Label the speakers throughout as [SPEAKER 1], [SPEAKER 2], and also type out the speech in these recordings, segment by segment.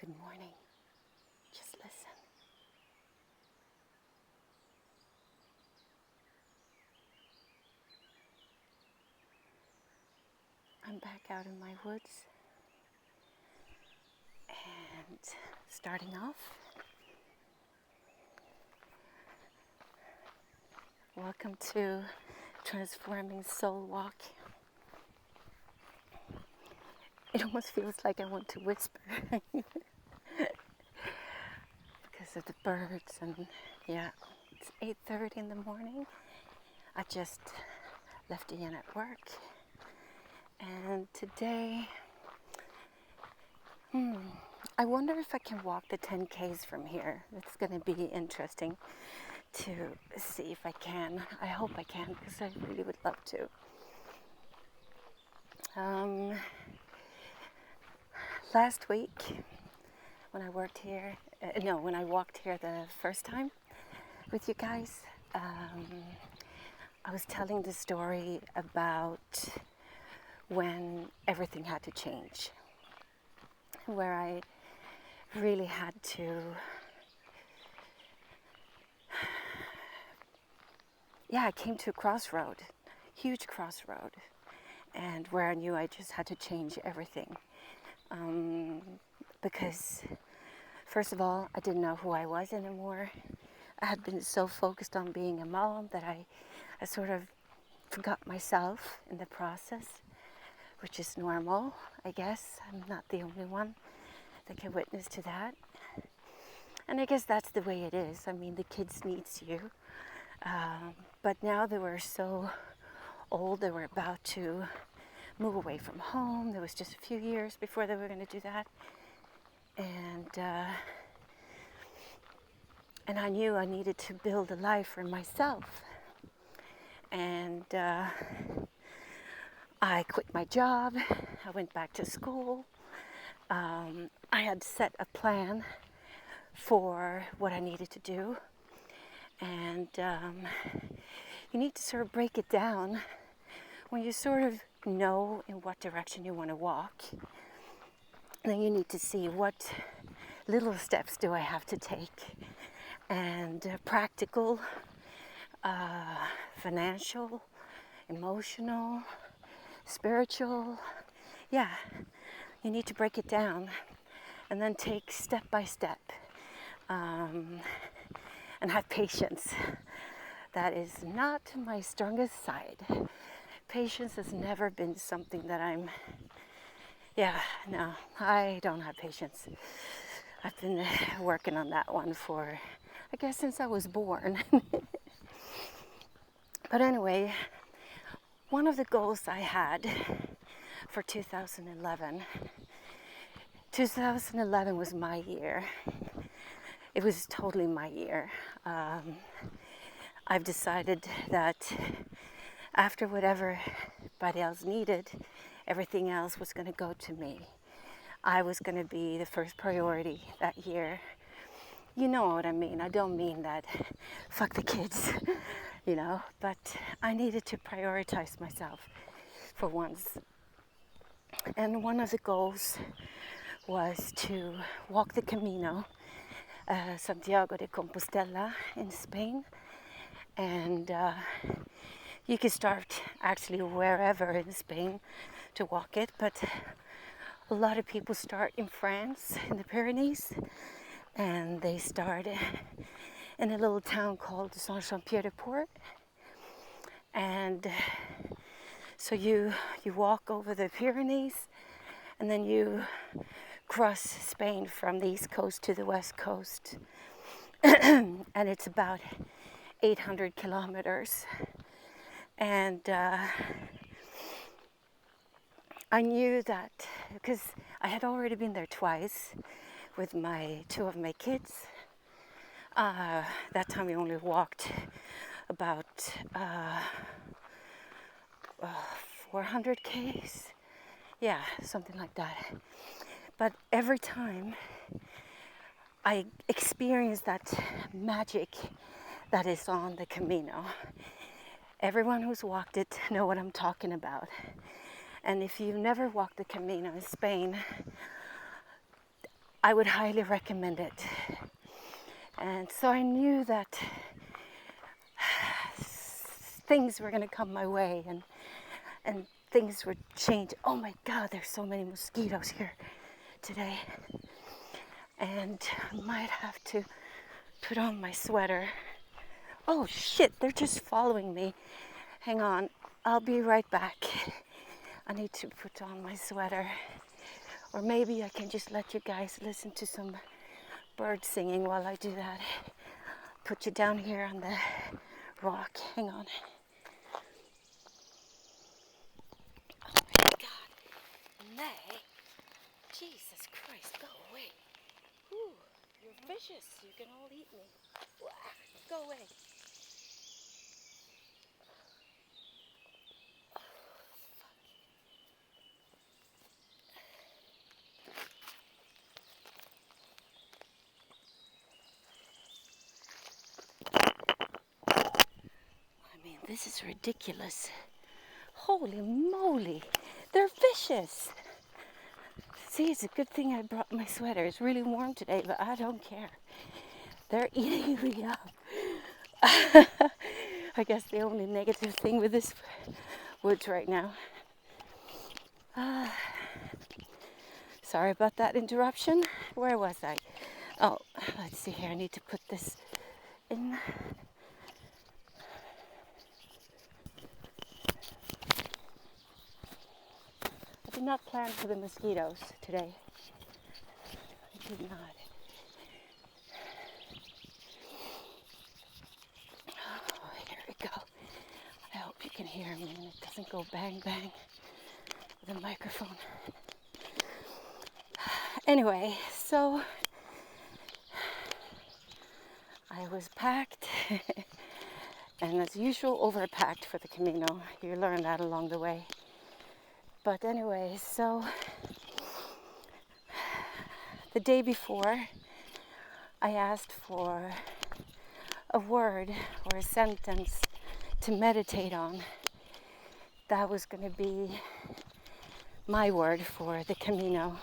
[SPEAKER 1] Good morning. Just listen. I'm back out in my woods and starting off. Welcome to Transforming Soul Walk. It almost feels like I want to whisper because of the birds and yeah, it's 8:30 in the morning. I just left Ian at work and today I wonder if I can walk the 10Ks from here. It's going to be interesting to see if I can. I hope I can because I really would love to. Last week when I walked here the first time with you guys, I was telling the story about when everything had to change, where I really had to I came to a crossroad, huge crossroad, and where I knew I just had to change everything. Because first of all, I didn't know who I was anymore. I had been so focused on being a mom that I sort of forgot myself in the process, which is normal, I guess. I'm not the only one that can witness to that. And I guess that's the way it is. I mean, the kids needs you. But now they were so old, they were about to move away from home. There was just a few years before they were going to do that. And I knew I needed to build a life for myself. And I quit my job. I went back to school. I had set a plan for what I needed to do. And you need to sort of break it down when you sort of know in what direction you want to walk. Then you need to see what little steps do I have to take, and practical, financial, emotional, spiritual. Yeah, you need to break it down and then take step by step, and have patience. That is not my strongest side. Patience has never been something that I don't have patience. I've been working on that one for, I guess, since I was born. But anyway, one of the goals I had for 2011 was my year. It was totally my year. I've decided that after whatever everybody else needed, everything else was going to go to me. I was going to be the first priority that year. You know what I mean. I don't mean that fuck the kids, but I needed to prioritize myself for once. And one of the goals was to walk the Camino, Santiago de Compostela in Spain. And you can start actually wherever in Spain to walk it, but a lot of people start in France, in the Pyrenees, and they start in a little town called Saint-Jean-Pied-de-Port. And so you walk over the Pyrenees, and then you cross Spain from the east coast to the west coast. And it's about 800 kilometers. And I knew that because I had already been there twice with two of my kids. That time we only walked about 400 Ks. Yeah, something like that. But every time I experienced that magic that is on the Camino. Everyone who's walked it know what I'm talking about. And if you've never walked the Camino in Spain, I would highly recommend it. And so I knew that things were going to come my way, and things would change. Oh my God, there's so many mosquitoes here today. And I might have to put on my sweater. Oh shit, they're just following me. Hang on, I'll be right back. I need to put on my sweater. Or maybe I can just let you guys listen to some birds singing while I do that. Put you down here on the rock. Hang on. Oh my God. Nay. Jesus Christ, go away. Ooh, you're vicious. You can all eat me. Go away. I mean, this is ridiculous. Holy moly, they're vicious. See, it's a good thing I brought my sweater. It's really warm today, but I don't care. They're eating me up. I guess the only negative thing with this woods right now. Sorry about that interruption. Where was I? Oh, let's see here. I need to put this in. I did not plan for the mosquitoes today. I did not. Oh, here we go. I hope you can hear me and it doesn't go bang bang with the microphone. Anyway, so I was packed and as usual overpacked for the Camino. You learn that along the way. But anyway, so the day before I asked for a word or a sentence to meditate on. That was going to be my word for the Camino.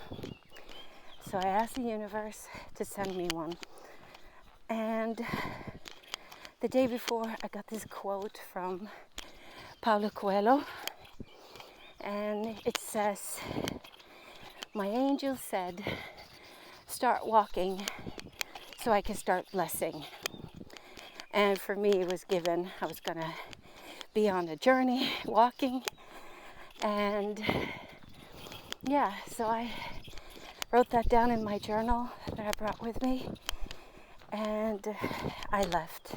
[SPEAKER 1] So I asked the universe to send me one. And the day before, I got this quote from Paulo Coelho. And it says, "My angel said, start walking so I can start blessing." And for me, it was given, I was going to be on a journey, walking. And yeah, so I wrote that down in my journal that I brought with me. And I left.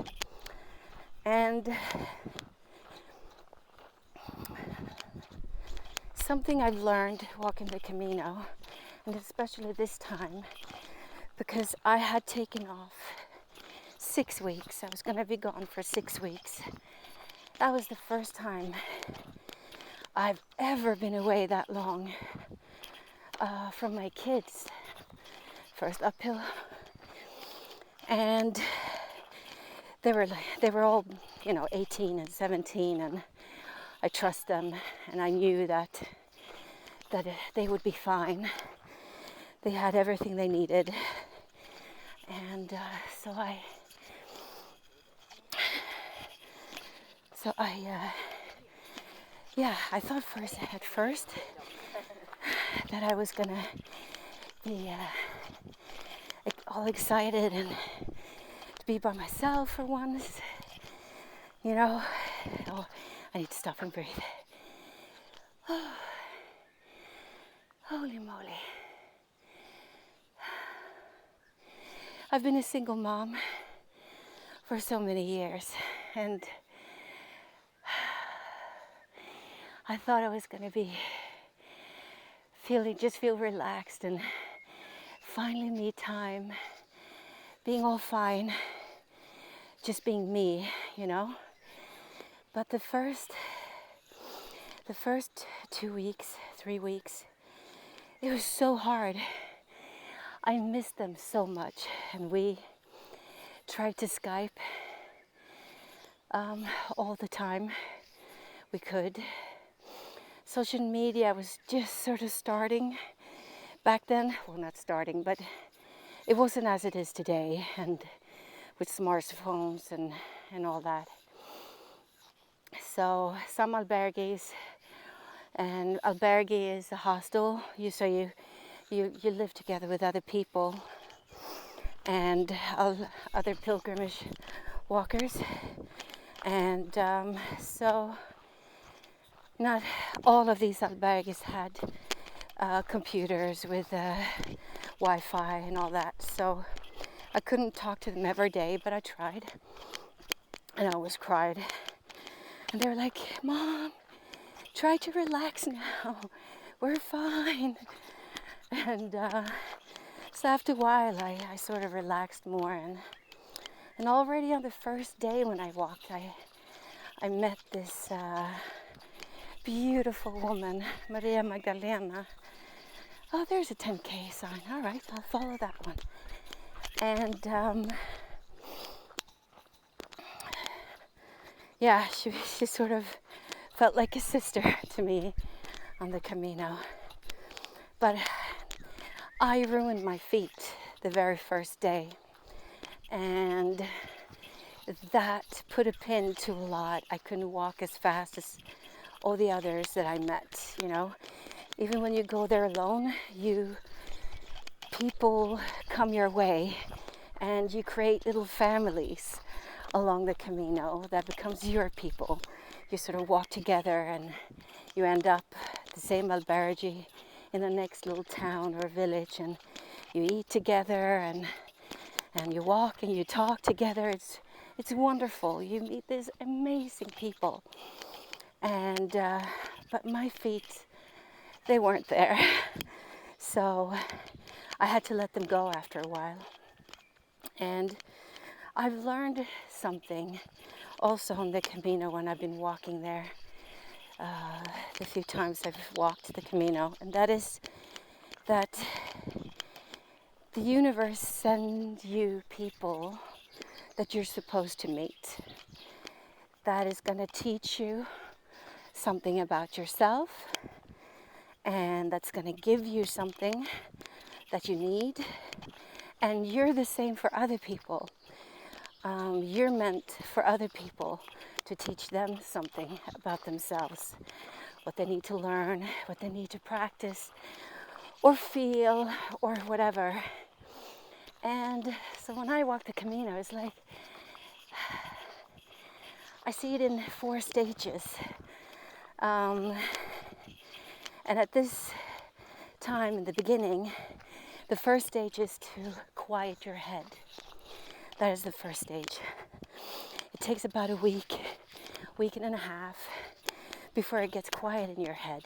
[SPEAKER 1] And something I've learned walking the Camino, and especially this time, because I had taken off 6 weeks. I was going to be gone for 6 weeks. That was the first time I've ever been away that long from my kids. First uphill, and they were all 18 and 17, and I trust them, and I knew that they would be fine. They had everything they needed, and so I thought at first that I was gonna be all excited and to be by myself for once, Oh, I need to stop and breathe. Oh, holy moly. I've been a single mom for so many years, and I thought I was going to feel relaxed and finally me time, being all fine, just being me, But the first 2 weeks, 3 weeks, it was so hard. I missed them so much, and we tried to Skype all the time we could. Social media was just sort of starting back then. Well, not starting, but it wasn't as it is today, and with smartphones and all that. So some albergues, and albergue is a hostel. You live together with other people and other pilgrimage walkers, and so not all of these albergues had computers with Wi-Fi and all that, so I couldn't talk to them every day, but I tried, and I always cried. And they were like, "Mom, try to relax now. We're fine." And so after a while, I sort of relaxed more, and already on the first day when I walked, I met this beautiful woman, Maria Magdalena. Oh, there's a 10K sign. All right, I'll follow that one. And yeah, she sort of felt like a sister to me on the Camino. But I ruined my feet the very first day, and that put a pin to a lot. I couldn't walk as fast as all the others that I met, you know. Even when you go there alone, people come your way, and you create little families along the Camino that becomes your people. You sort of walk together, and you end up at the same albergue in the next little town or village, and you eat together, and you walk and you talk together. It's wonderful. You meet these amazing people, and but my feet, they weren't there. So I had to let them go after a while. And I've learned something also on the Camino when I've been walking there, the few times I've walked the Camino, and that is that the universe sends you people that you're supposed to meet, that is going to teach you something about yourself, and that's going to give you something that you need. And you're the same for other people. You're meant for other people to teach them something about themselves, what they need to learn, what they need to practice or feel or whatever. And so when I walk the Camino, it's like I see it in 4 stages. And at this time in the beginning, the first stage is to quiet your head. That is the first stage. It takes about a week and a half before it gets quiet in your head.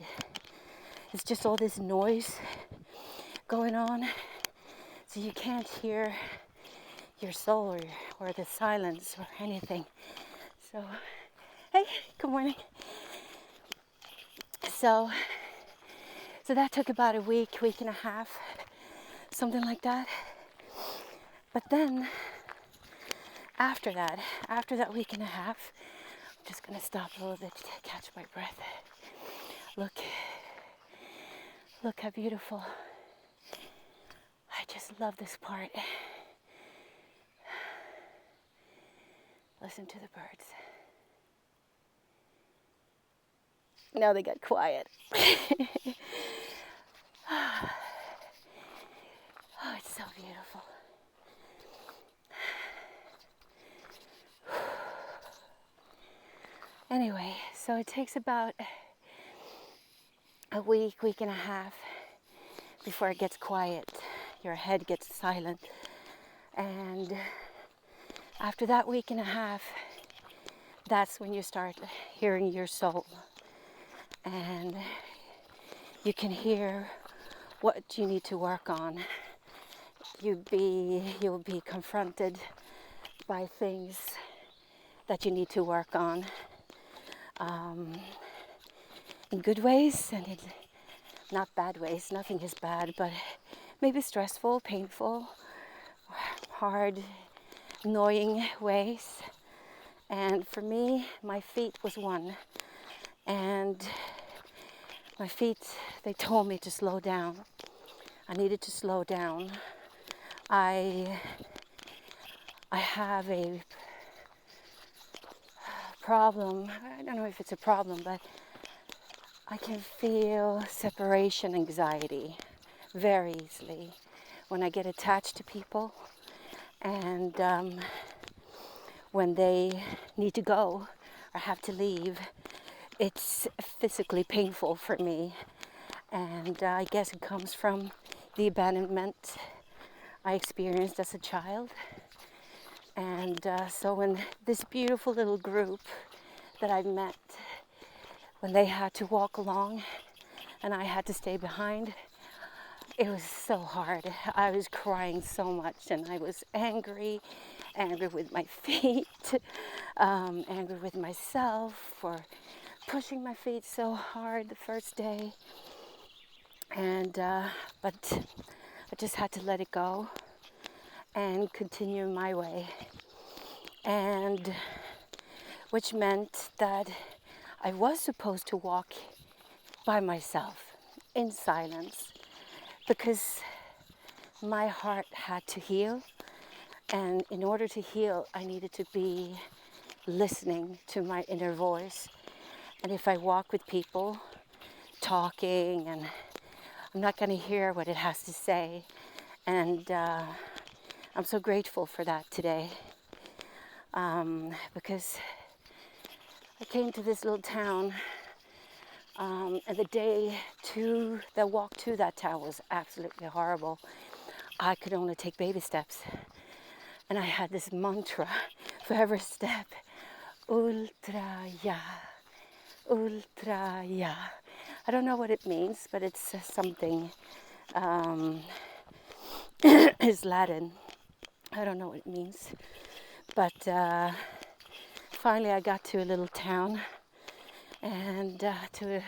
[SPEAKER 1] It's just all this noise going on, so you can't hear your soul or the silence or anything. So, hey, good morning. So that took about a week and a half, something like that. But then after that week and a half, I'm just gonna stop a little bit to catch my breath. Look how beautiful. I just love this part. Listen to the birds. Now they got quiet. Oh, it's so beautiful. Anyway, so it takes about a week and a half before it gets quiet. Your head gets silent. And after that week and a half, that's when you start hearing your soul. And you can hear what you need to work on. You'll be confronted by things that you need to work on, in good ways and in not bad ways. Nothing is bad, but maybe stressful, painful, hard, annoying ways. And for me, my feet was one. And my feet, they told me to slow down. I needed to slow down. I have a problem. I don't know if it's a problem, but I can feel separation anxiety very easily when I get attached to people, and when they need to go or have to leave, it's physically painful for me. And I guess it comes from the abandonment I experienced as a child. And so when this beautiful little group that I met, when they had to walk along and I had to stay behind, it was so hard. I was crying so much, and I was angry with my feet, angry with myself for pushing my feet so hard the first day. And but I just had to let it go and continue my way, and which meant that I was supposed to walk by myself in silence, because my heart had to heal, and in order to heal I needed to be listening to my inner voice. And if I walk with people talking, and I'm not going to hear what it has to say. And I'm so grateful for that today, because I came to this little town, and the walk to that town was absolutely horrible. I could only take baby steps, and I had this mantra for every step: ultra ya, ultra ya. I don't know what it means, but it's something. It's Latin. I don't know what it means, but finally I got to a little town, and to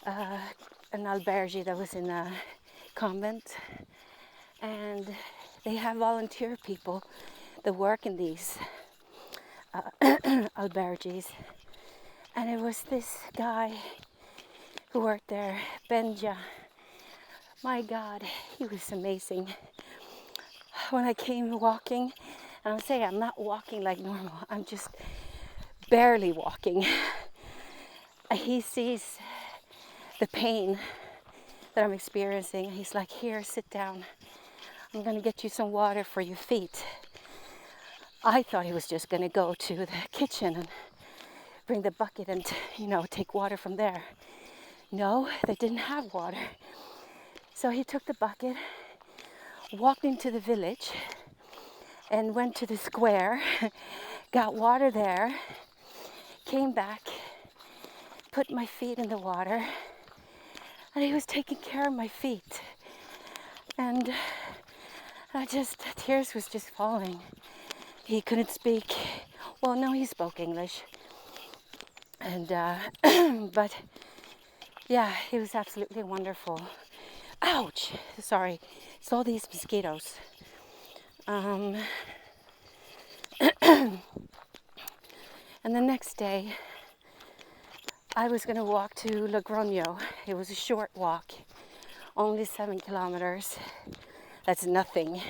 [SPEAKER 1] an albergue that was in a convent, and they have volunteer people that work in these albergues, and it was this guy who worked there, Benja. My God, he was amazing. When I came walking, and I'm saying I'm not walking like normal, I'm just barely walking. He sees the pain that I'm experiencing. He's like, "Here, sit down. I'm going to get you some water for your feet." I thought he was just going to go to the kitchen and bring the bucket and, take water from there. No, they didn't have water. So he took the bucket, walked into the village, and went to the square, got water there, came back, put my feet in the water, and he was taking care of my feet. And tears was just falling. He couldn't speak. Well, no, he spoke English. And, but yeah, he was absolutely wonderful. Ouch! Sorry, it's all these mosquitoes. And the next day, I was going to walk to Logroño. It was a short walk, only 7 kilometers. That's nothing.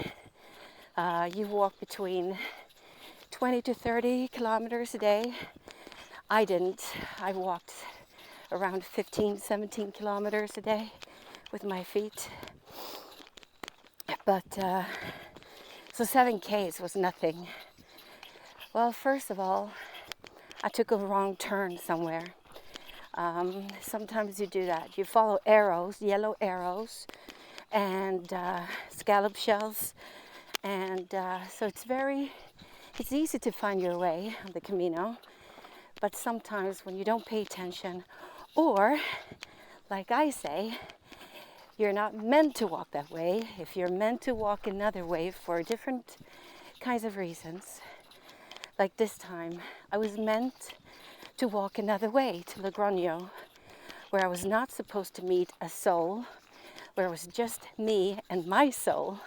[SPEAKER 1] You walk between 20 to 30 kilometers a day. I didn't. I walked around 15, 17 kilometers a day with my feet. But, so 7 Ks was nothing. Well, first of all, I took a wrong turn somewhere. Sometimes you do that. You follow arrows, yellow arrows, and scallop shells. And so it's easy to find your way on the Camino. But sometimes when you don't pay attention, or, like I say, you're not meant to walk that way. If you're meant to walk another way for different kinds of reasons, like this time, I was meant to walk another way to Logroño, where I was not supposed to meet a soul, where it was just me and my soul.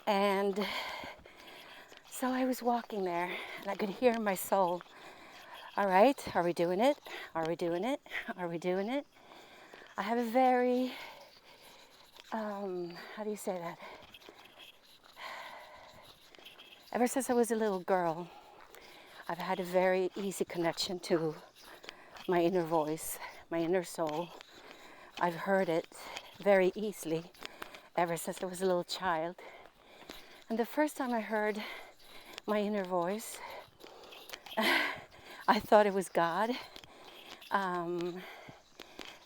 [SPEAKER 1] And so I was walking there, and I could hear my soul. All right, are we doing it? Are we doing it? Are we doing it? I have a very, how do you say that? Ever since I was a little girl, I've had a very easy connection to my inner voice, my inner soul. I've heard it very easily ever since I was a little child. And the first time I heard my inner voice, I thought it was God,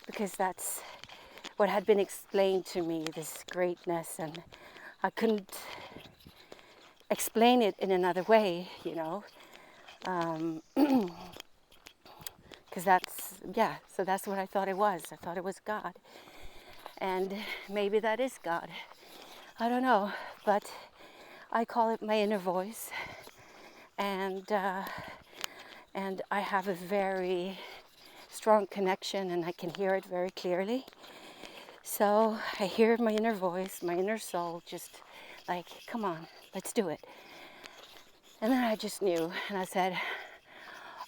[SPEAKER 1] because that's what had been explained to me, this greatness, and I couldn't explain it in another way, because so that's what I thought it was. I thought it was God, and maybe that is God. I don't know, but I call it my inner voice, and I have a very strong connection, and I can hear it very clearly. So I hear my inner voice, my inner soul, just like, come on, let's do it. And then I just knew, and I said,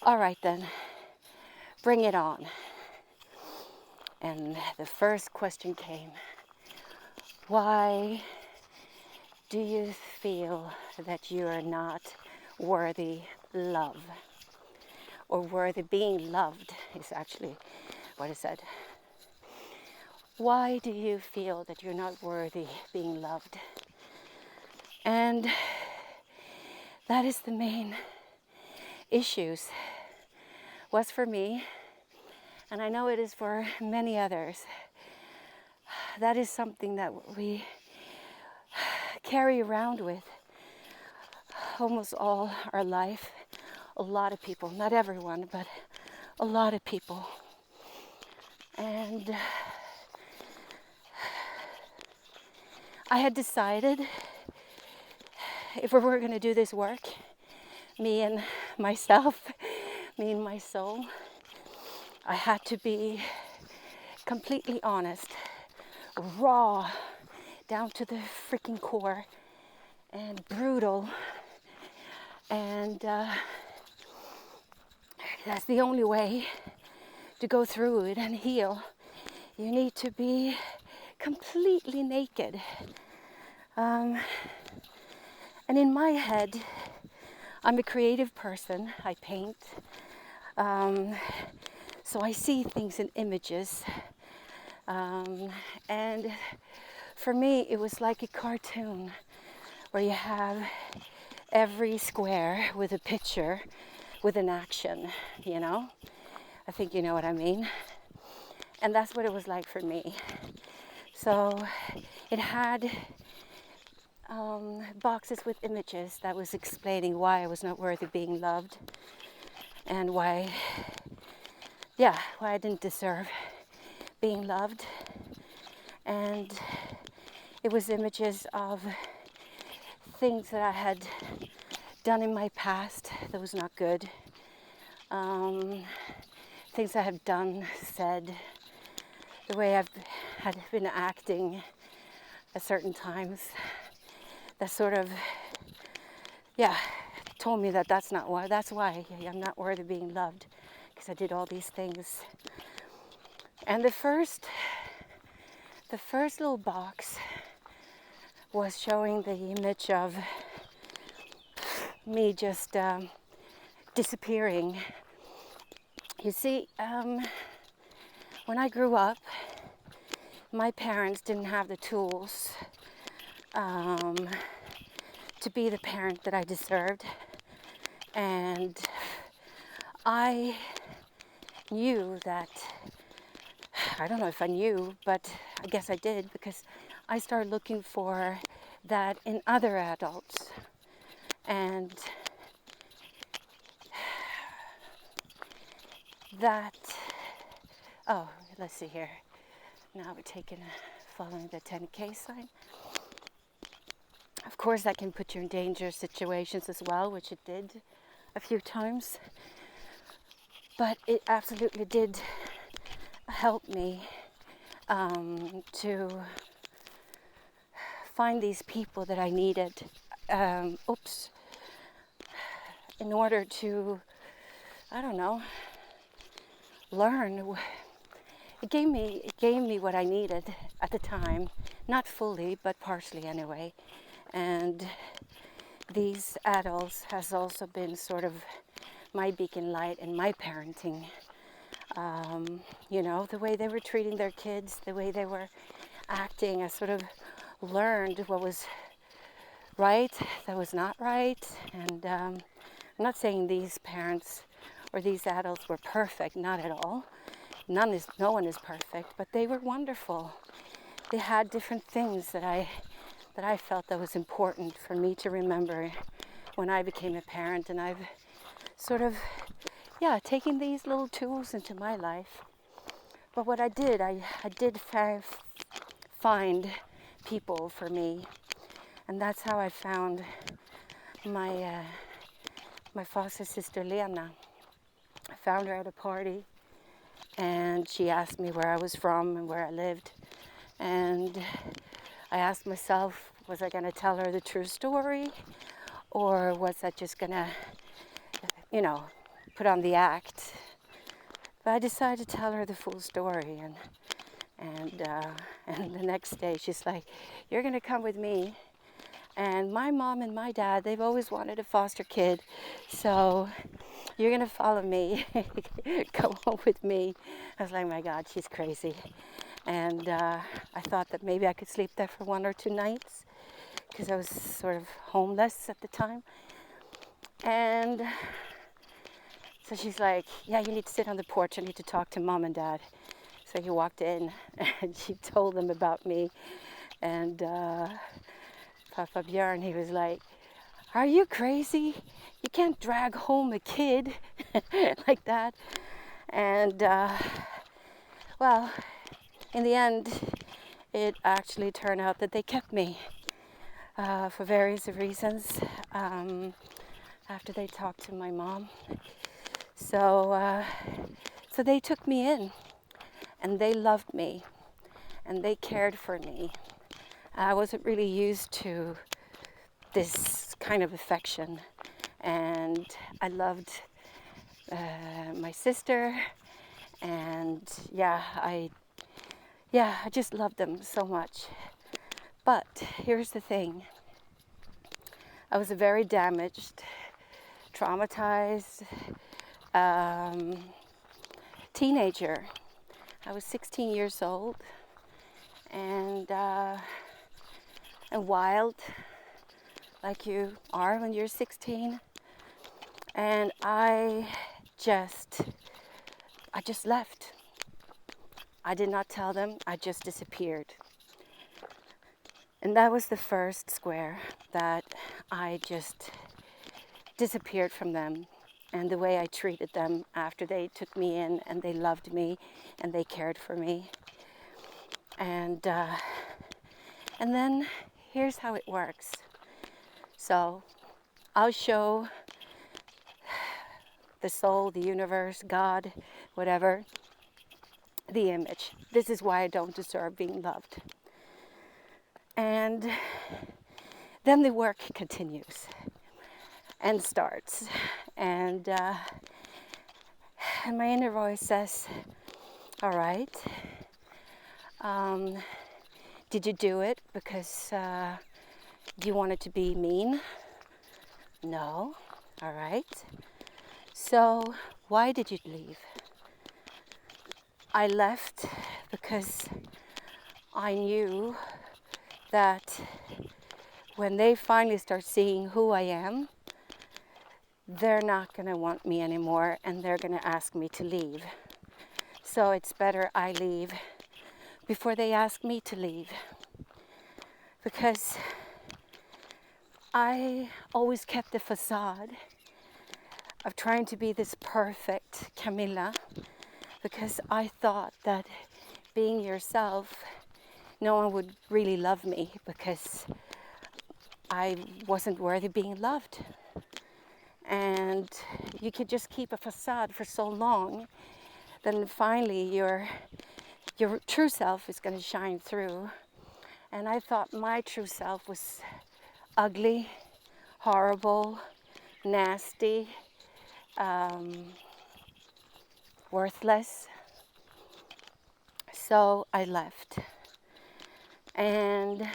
[SPEAKER 1] all right then, bring it on. And the first question came, why do you feel that you are not worthy love? Or worthy being loved is actually what it said. Why do you feel that you're not worthy being loved? And that is the main issues. Was for me, and I know it is for many others. That is something that we carry around with almost all our life. A lot of people, not everyone, but a lot of people. And I had decided if we were going to do this work, me and myself, me and my soul, I had to be completely honest, raw, down to the freaking core, and brutal. And that's the only way to go through it and heal. You need to be completely naked. And in my head, I'm a creative person. I paint. So I see things in images. And for me, it was like a cartoon where you have every square with a picture with an action, I think you know what I mean. And that's what it was like for me. So it had boxes with images that was explaining why I was not worthy being loved, and why I didn't deserve being loved. And it was images of things that I had done in my past that was not good. Things I have done, said, the way I've had been acting at certain times, that sort of, told me that's why I'm not worthy of being loved, because I did all these things. And the first little box was showing the image of me just disappearing. You see, when I grew up, my parents didn't have the tools to be the parent that I deserved. And I knew that, I don't know if I knew, but I guess I did, because I started looking for that in other adults. And that, let's see here. Now we're following the 10K sign. Of course, that can put you in dangerous situations as well, which it did a few times. But it absolutely did help me to find these people that I needed. In order to, learn. It gave me what I needed at the time, not fully, but partially anyway. And these adults has also been sort of my beacon light in my parenting. You know, the way they were treating their kids, the way they were acting, I sort of learned what was right, that was not right. And I'm not saying these parents or these adults were perfect, not at all. No one is perfect, but they were wonderful. They had different things that I felt that was important for me to remember when I became a parent, and I've sort of, taken these little tools into my life. But what I did find people for me, and that's how I found my foster sister Lena. I found her at a party, and she asked me where I was from and where I lived, and I asked myself, was I going to tell her the true story, or was I just going to, put on the act? But I decided to tell her the full story, and the next day she's like, "You're going to come with me." And my mom and my dad, they've always wanted a foster kid, so you're going to follow me, come home with me. I was like, my God, she's crazy. And I thought that maybe I could sleep there for 1 or 2 nights, because I was sort of homeless at the time. And so she's like, "Yeah, you need to sit on the porch. I need to talk to Mom and Dad." So he walked in, and she told them about me. And Papa Björn, he was like, "Are you crazy? You can't drag home a kid like that." And well, in the end, it actually turned out that they kept me for various reasons after they talked to my mom. So they took me in, and they loved me, and they cared for me. I wasn't really used to this kind of affection, and I loved my sister, and I just loved them so much. But here's the thing. I was a very damaged, traumatized teenager. I was 16 years old, and wild, like you are when you're 16. And I just left. I did not tell them. I just disappeared. And that was the first square that I just disappeared from them, and the way I treated them after they took me in and they loved me and they cared for me. And then here's how it works. So I'll show the soul, the universe, God, whatever, the image. This is why I don't deserve being loved. And then the work continues and starts. And my inner voice says, "All right, did you do it because you wanted to be mean? No. All right. So why did you leave?" I left because I knew that when they finally start seeing who I am, they're not going to want me anymore, and they're going to ask me to leave. So it's better I leave before they ask me to leave. Because I always kept the facade of trying to be this perfect Camilla, because I thought that being yourself, no one would really love me, because I wasn't worthy being loved. And you could just keep a facade for so long, then finally your true self is going to shine through. And I thought my true self was ugly, horrible, nasty, worthless. So I left. And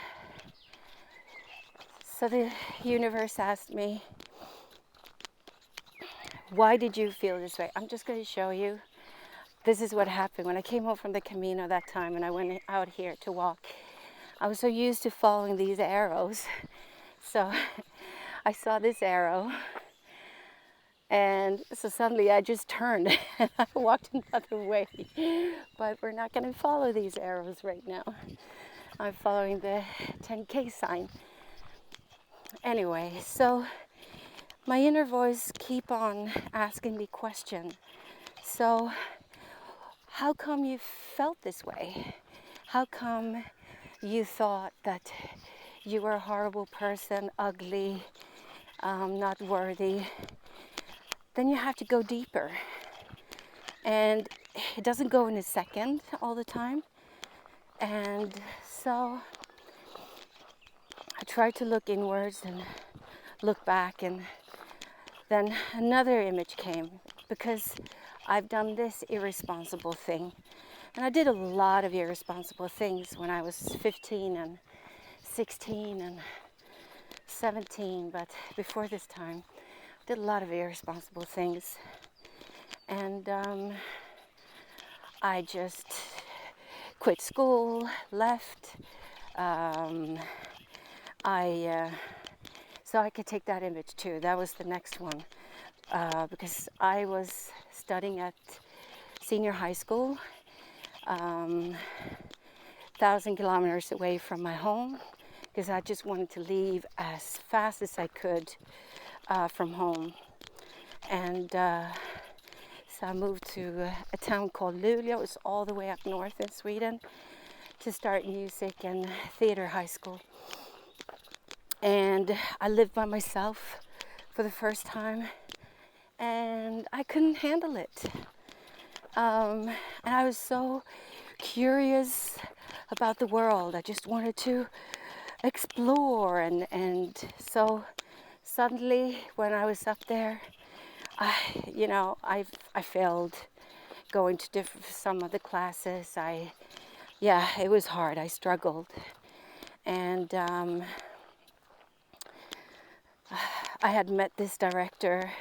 [SPEAKER 1] So the universe asked me, why did you feel this way? I'm just going to show you. This is what happened when I came home from the Camino that time and I went out here to walk. I was so used to following these arrows. So I saw this arrow, and so suddenly I just turned and I walked another way. But we're not going to follow these arrows right now. I'm following the 10K sign. Anyway, so my inner voice keep on asking me questions. So how come you felt this way? How come you thought that you were a horrible person, ugly, not worthy? Then you have to go deeper. And it doesn't go in a second all the time. And so I tried to look inwards and look back, and then another image came, because I've done this irresponsible thing. And I did a lot of irresponsible things when I was 15 and 16 and 17, but before this time, I did a lot of irresponsible things. And I just quit school, left. So I could take that image too. That was the next one, because I was studying at senior high school, 1,000 kilometers away from my home, because I just wanted to leave as fast as I could from home. And so I moved to a town called Luleå. It's all the way up north in Sweden, to start music and theater high school. And I lived by myself for the first time, and I couldn't handle it. And I was so curious about the world. I just wanted to explore, and so suddenly when I was up there, I failed going to some of the classes. It was hard. I struggled, and I had met this director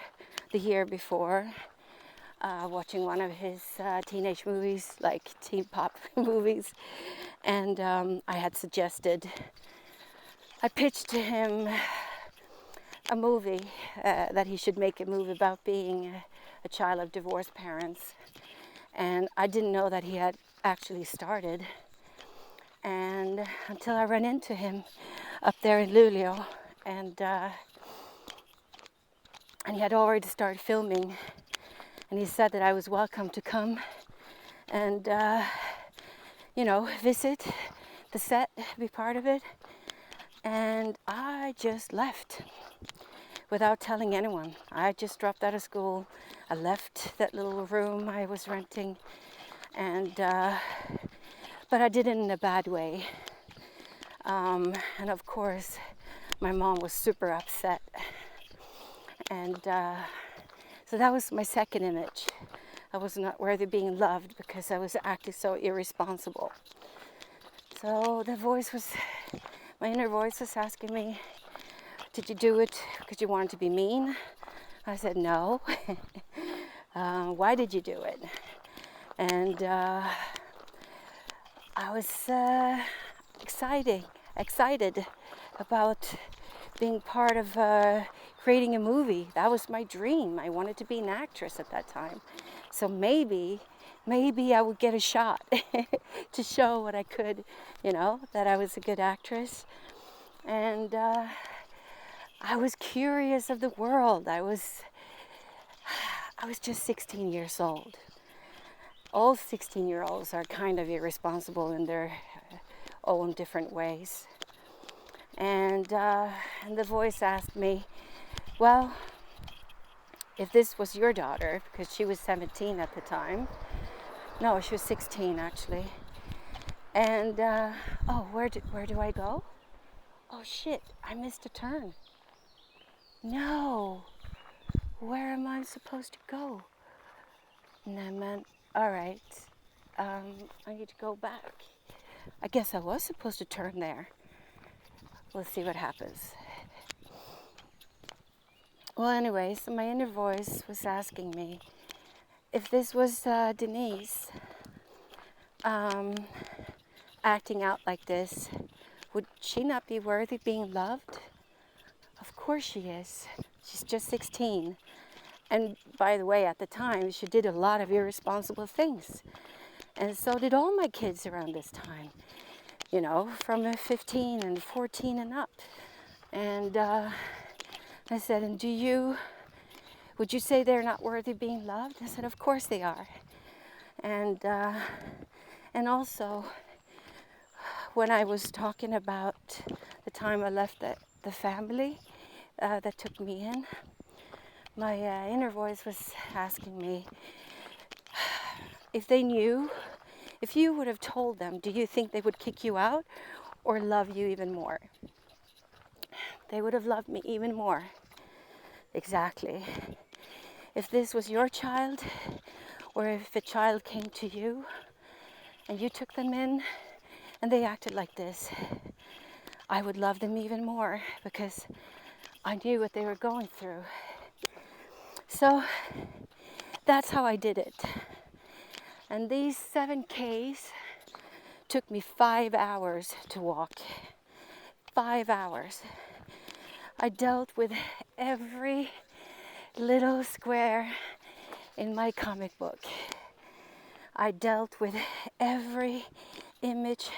[SPEAKER 1] the year before, watching one of his teenage movies, like teen pop movies, and I pitched to him a movie, that he should make a movie about being a child of divorced parents. And I didn't know that he had actually started, and until I ran into him up there in Luleå, and he had already started filming, and he said that I was welcome to come and visit the set, be part of it. And I just left without telling anyone. I just dropped out of school. I left that little room I was renting, and but I did it in a bad way. And of course, my mom was super upset. And so that was my second image. I was not worthy of being loved because I was acting so irresponsible. So my inner voice was asking me, did you do it because you wanted to be mean? I said, no. Why did you do it? And I was excited about being part of creating a movie. That was my dream. I wanted to be an actress at that time. So maybe I would get a shot to show what I could, that I was a good actress. And I was curious of the world. I was just 16 years old. All 16-year-olds are kind of irresponsible in their own different ways. And the voice asked me, well, if this was your daughter, because she was 17 at the time. No, she was 16 actually. And where do I go? Oh shit, I missed a turn. No, where am I supposed to go? Nämen, all right, I need to go back. I guess I was supposed to turn there. We'll see what happens. Well, anyway, so my inner voice was asking me if this was Denise acting out like this, would she not be worthy being loved? Of course she is. She's just 16. And by the way, at the time, she did a lot of irresponsible things. And so did all my kids around this time, you know, from 15 and 14 and up. And I said, and would you say they're not worthy being loved? I said, of course they are. And also, when I was talking about the time I left the family that took me in, my inner voice was asking me if they knew, if you would have told them, do you think they would kick you out or love you even more? They would have loved me even more. Exactly. If this was your child, or if a child came to you and you took them in and they acted like this, I would love them even more because I knew what they were going through. So that's how I did it. And these 7Ks took me 5 hours to walk. 5 hours. I dealt with every little square in my comic book. I dealt with every image,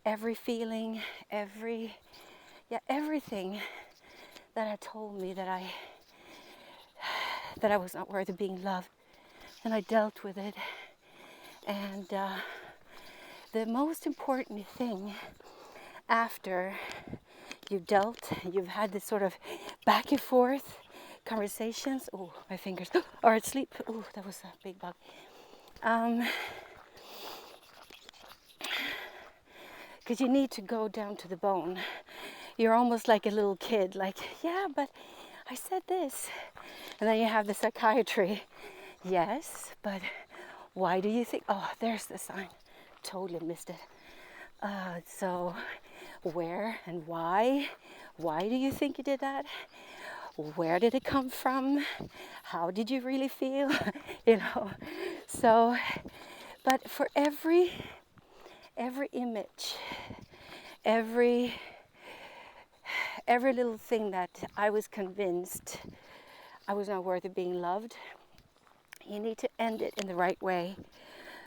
[SPEAKER 1] every feeling, everything that had told me that I was not worthy of being loved. And I dealt with it. And the most important thing after you've had this sort of back and forth conversations. Oh, my fingers are asleep. Oh, that was a big bug. Because you need to go down to the bone. You're almost like a little kid, like, yeah, but I said this. And then you have the psychiatry. Yes, but why do you think? Oh, there's the sign. Totally missed it. So where and why? Why do you think you did that? Where did it come from? How did you really feel? You know. So, but for every image, every little thing that I was convinced I was not worthy of being loved, you need to end it in the right way,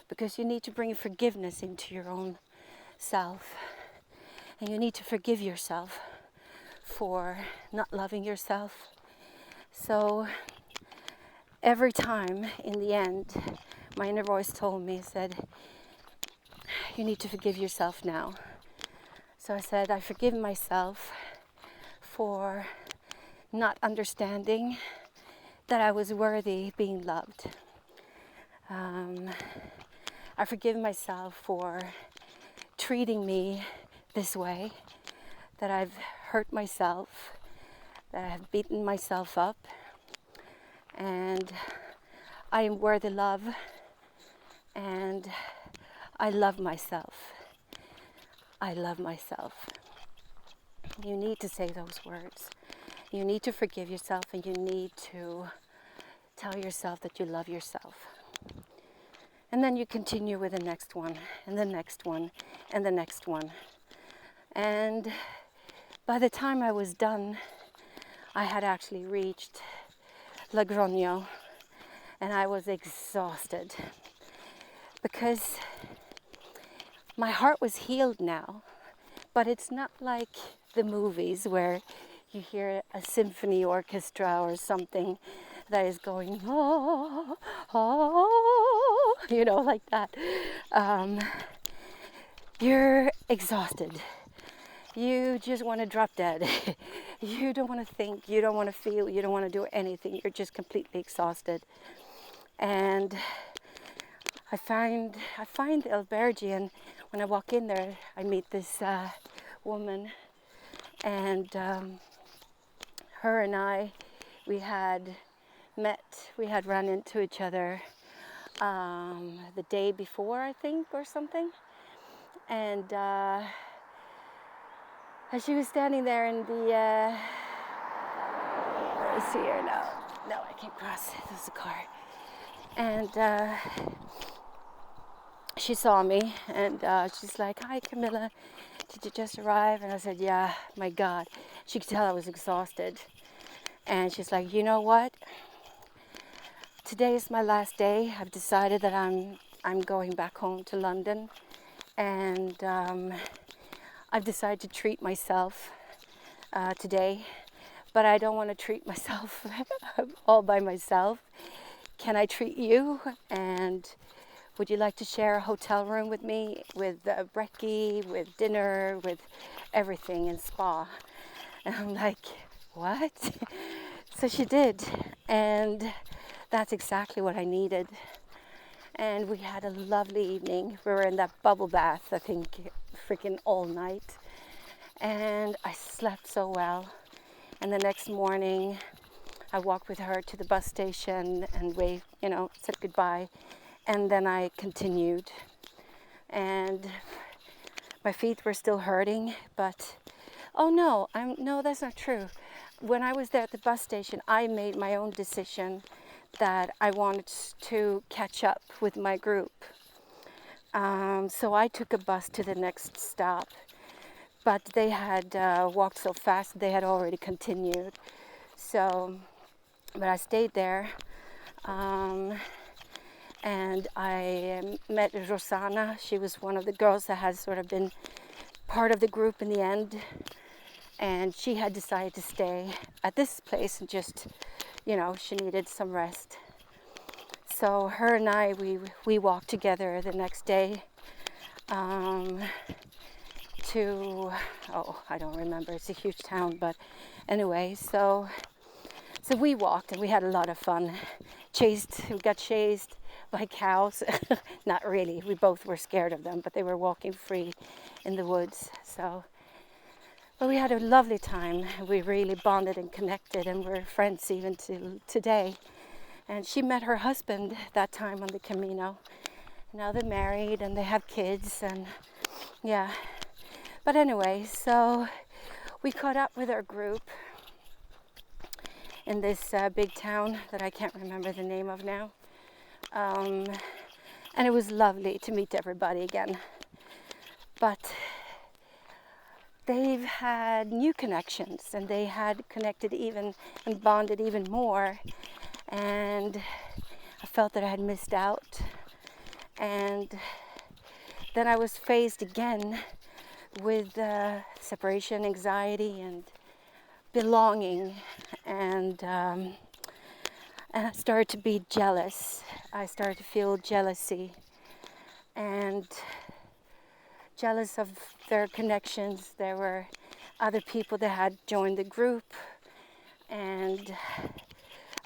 [SPEAKER 1] because you need to bring forgiveness into your own self, and you need to forgive yourself for not loving yourself. So every time in the end, my inner voice told me, said, you need to forgive yourself now. So I said, I forgive myself for not understanding that I was worthy being loved. I forgive myself for treating me this way, that I've hurt myself, that I have beaten myself up, and I am worthy love, and I love myself. I love myself. You need to say those words. You need to forgive yourself, and you need to tell yourself that you love yourself. And then you continue with the next one, and the next one, and the next one. And by the time I was done, I had actually reached La Grogno, and I was exhausted because my heart was healed now, but it's not like the movies where you hear a symphony orchestra or something that is going, oh, oh, you know, like that. You're exhausted. You just want to drop dead. You don't want to think, you don't want to feel, you don't want to do anything. You're just completely exhausted. And I find the albergue, and when I walk in there, I meet this woman, and her and I, we had met, we had run into each other the day before, I think, or something. And as she was standing there in see her. No, I can't cross. There's a car. And she saw me, and she's like, "Hi, Camilla. Did you just arrive?" And I said, "Yeah, my God." She could tell I was exhausted. And she's like, "You know what? Today is my last day. I've decided that I'm going back home to London, and I've decided to treat myself today, but I don't want to treat myself all by myself. Can I treat you? And would you like to share a hotel room with me, with brekkie, with dinner, with everything, and spa?" And I'm like, "What?" So she did, and that's exactly what I needed. And we had a lovely evening. We were in that bubble bath, I think, freaking all night. And I slept so well. And the next morning, I walked with her to the bus station and waved, said goodbye. And then I continued. And my feet were still hurting, but no, that's not true. When I was there at the bus station, I made my own decision that I wanted to catch up with my group. So I took a bus to the next stop, but they had walked so fast, they had already continued. So, but I stayed there, and I met Rosanna. She was one of the girls that had sort of been part of the group in the end, and she had decided to stay at this place and just, she needed some rest. So her and I, we walked together the next day to, I don't remember, it's a huge town, but anyway, so we walked and we had a lot of fun. We got chased by cows. Not really, we both were scared of them, but they were walking free in the woods. But we had a lovely time. We really bonded and connected, and we're friends even to today. And she met her husband that time on the Camino. Now they're married and they have kids, and yeah. But anyway, so we caught up with our group in this big town that I can't remember the name of now. And it was lovely to meet everybody again. But they've had new connections, and they had connected even and bonded even more. And I felt that I had missed out. And then I was faced again with separation anxiety and belonging, and I started to be jealous. I started to feel jealousy, and jealous of their connections. There were other people that had joined the group, and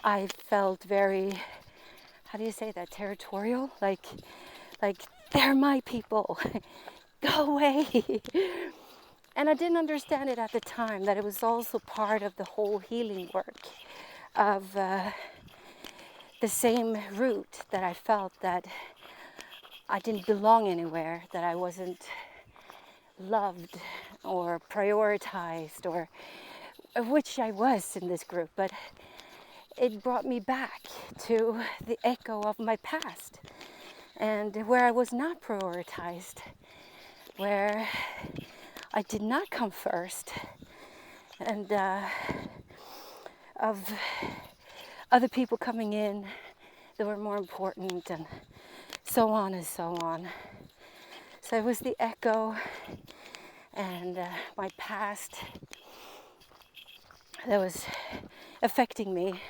[SPEAKER 1] I felt very, how do you say that, territorial? Like they're my people. Go away. And I didn't understand it at the time, that it was also part of the whole healing work of the same root that I felt that I didn't belong anywhere, that I wasn't loved or prioritized, or which I was in this group, but it brought me back to the echo of my past, and where I was not prioritized, where I did not come first, and of other people coming in that were more important, and so on and so on. So it was the echo and my past that was affecting me.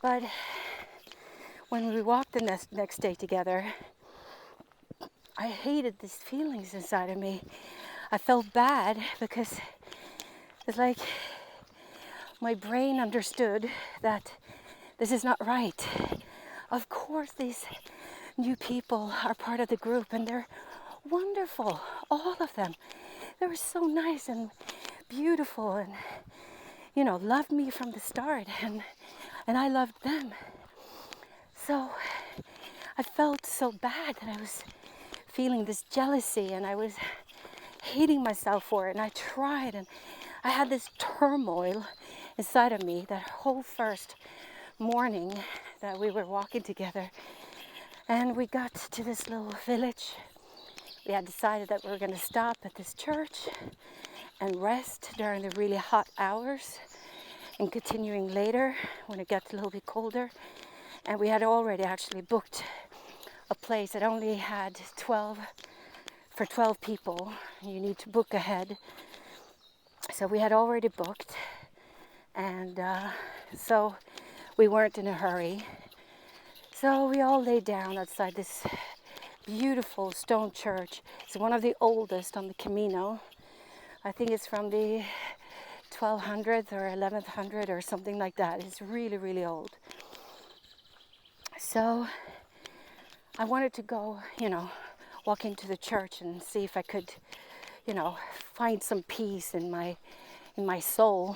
[SPEAKER 1] But when we walked the next day together, I hated these feelings inside of me. I felt bad because it's like my brain understood that this is not right. Of course, these new people are part of the group, and they're wonderful, all of them. They were so nice and beautiful, and loved me from the start, and I loved them. So I felt so bad that I was feeling this jealousy, and I was hating myself for it, and I tried, and I had this turmoil inside of me that whole first morning that we were walking together, and we got to this little village. We had decided that we were going to stop at this church and rest during the really hot hours and continuing later when it got a little bit colder. And we had already actually booked a place that only had 12 people. You need to book ahead. So we had already booked, and so we weren't in a hurry. So we all lay down outside this beautiful stone church. It's one of the oldest on the Camino. I think it's from the 1200s or 1100 or something like that. It's really, really old. So I wanted to go, walk into the church and see if I could, find some peace in my soul.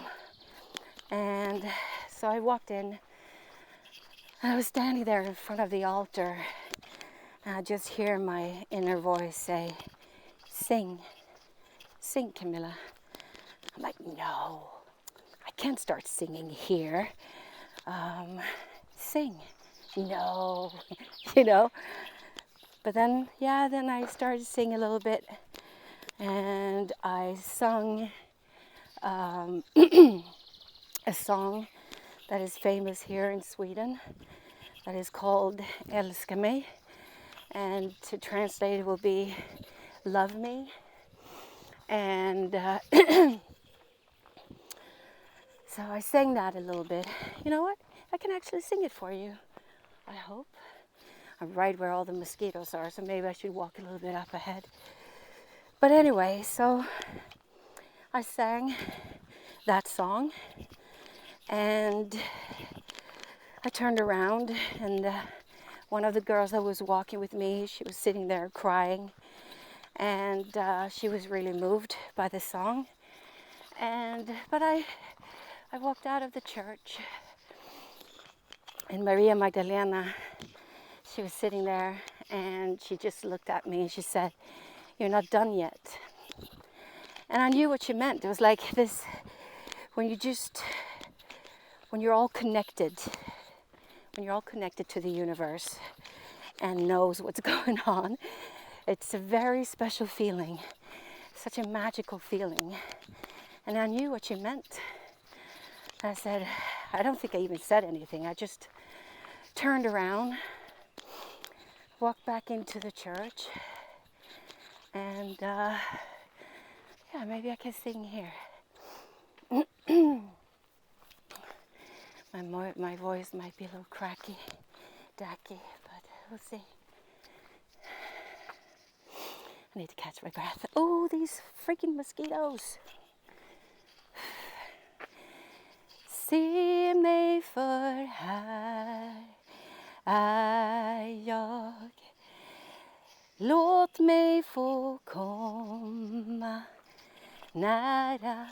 [SPEAKER 1] And so I walked in, and I was standing there in front of the altar, and I just hear my inner voice say, "Sing, sing, Camilla." I'm like, no, I can't start singing here. Sing, no, But then I started singing a little bit, and I sung a song that is famous here in Sweden that is called Älska mig, and to translate it will be Love Me. And so I sang that a little bit. You know what? I can actually sing it for you, I hope. I'm right where all the mosquitoes are, so maybe I should walk a little bit up ahead. But anyway, so I sang that song, and I turned around, and one of the girls that was walking with me, she was sitting there crying, and she was really moved by the song. But I walked out of the church, and Maria Magdalena, she was sitting there, and she just looked at me and she said, "You're not done yet." And I knew what she meant. It was like this, when you're all connected to the universe and knows what's going on, it's a very special feeling, such a magical feeling. And I knew what she meant. I said, I don't think I even said anything. I just turned around, walked back into the church, and maybe I can sing here. My voice might be a little dacky, but we'll see. I need to catch my breath. Oh, these freaking mosquitoes. Se mig, för här är jag. Låt mig få komma nära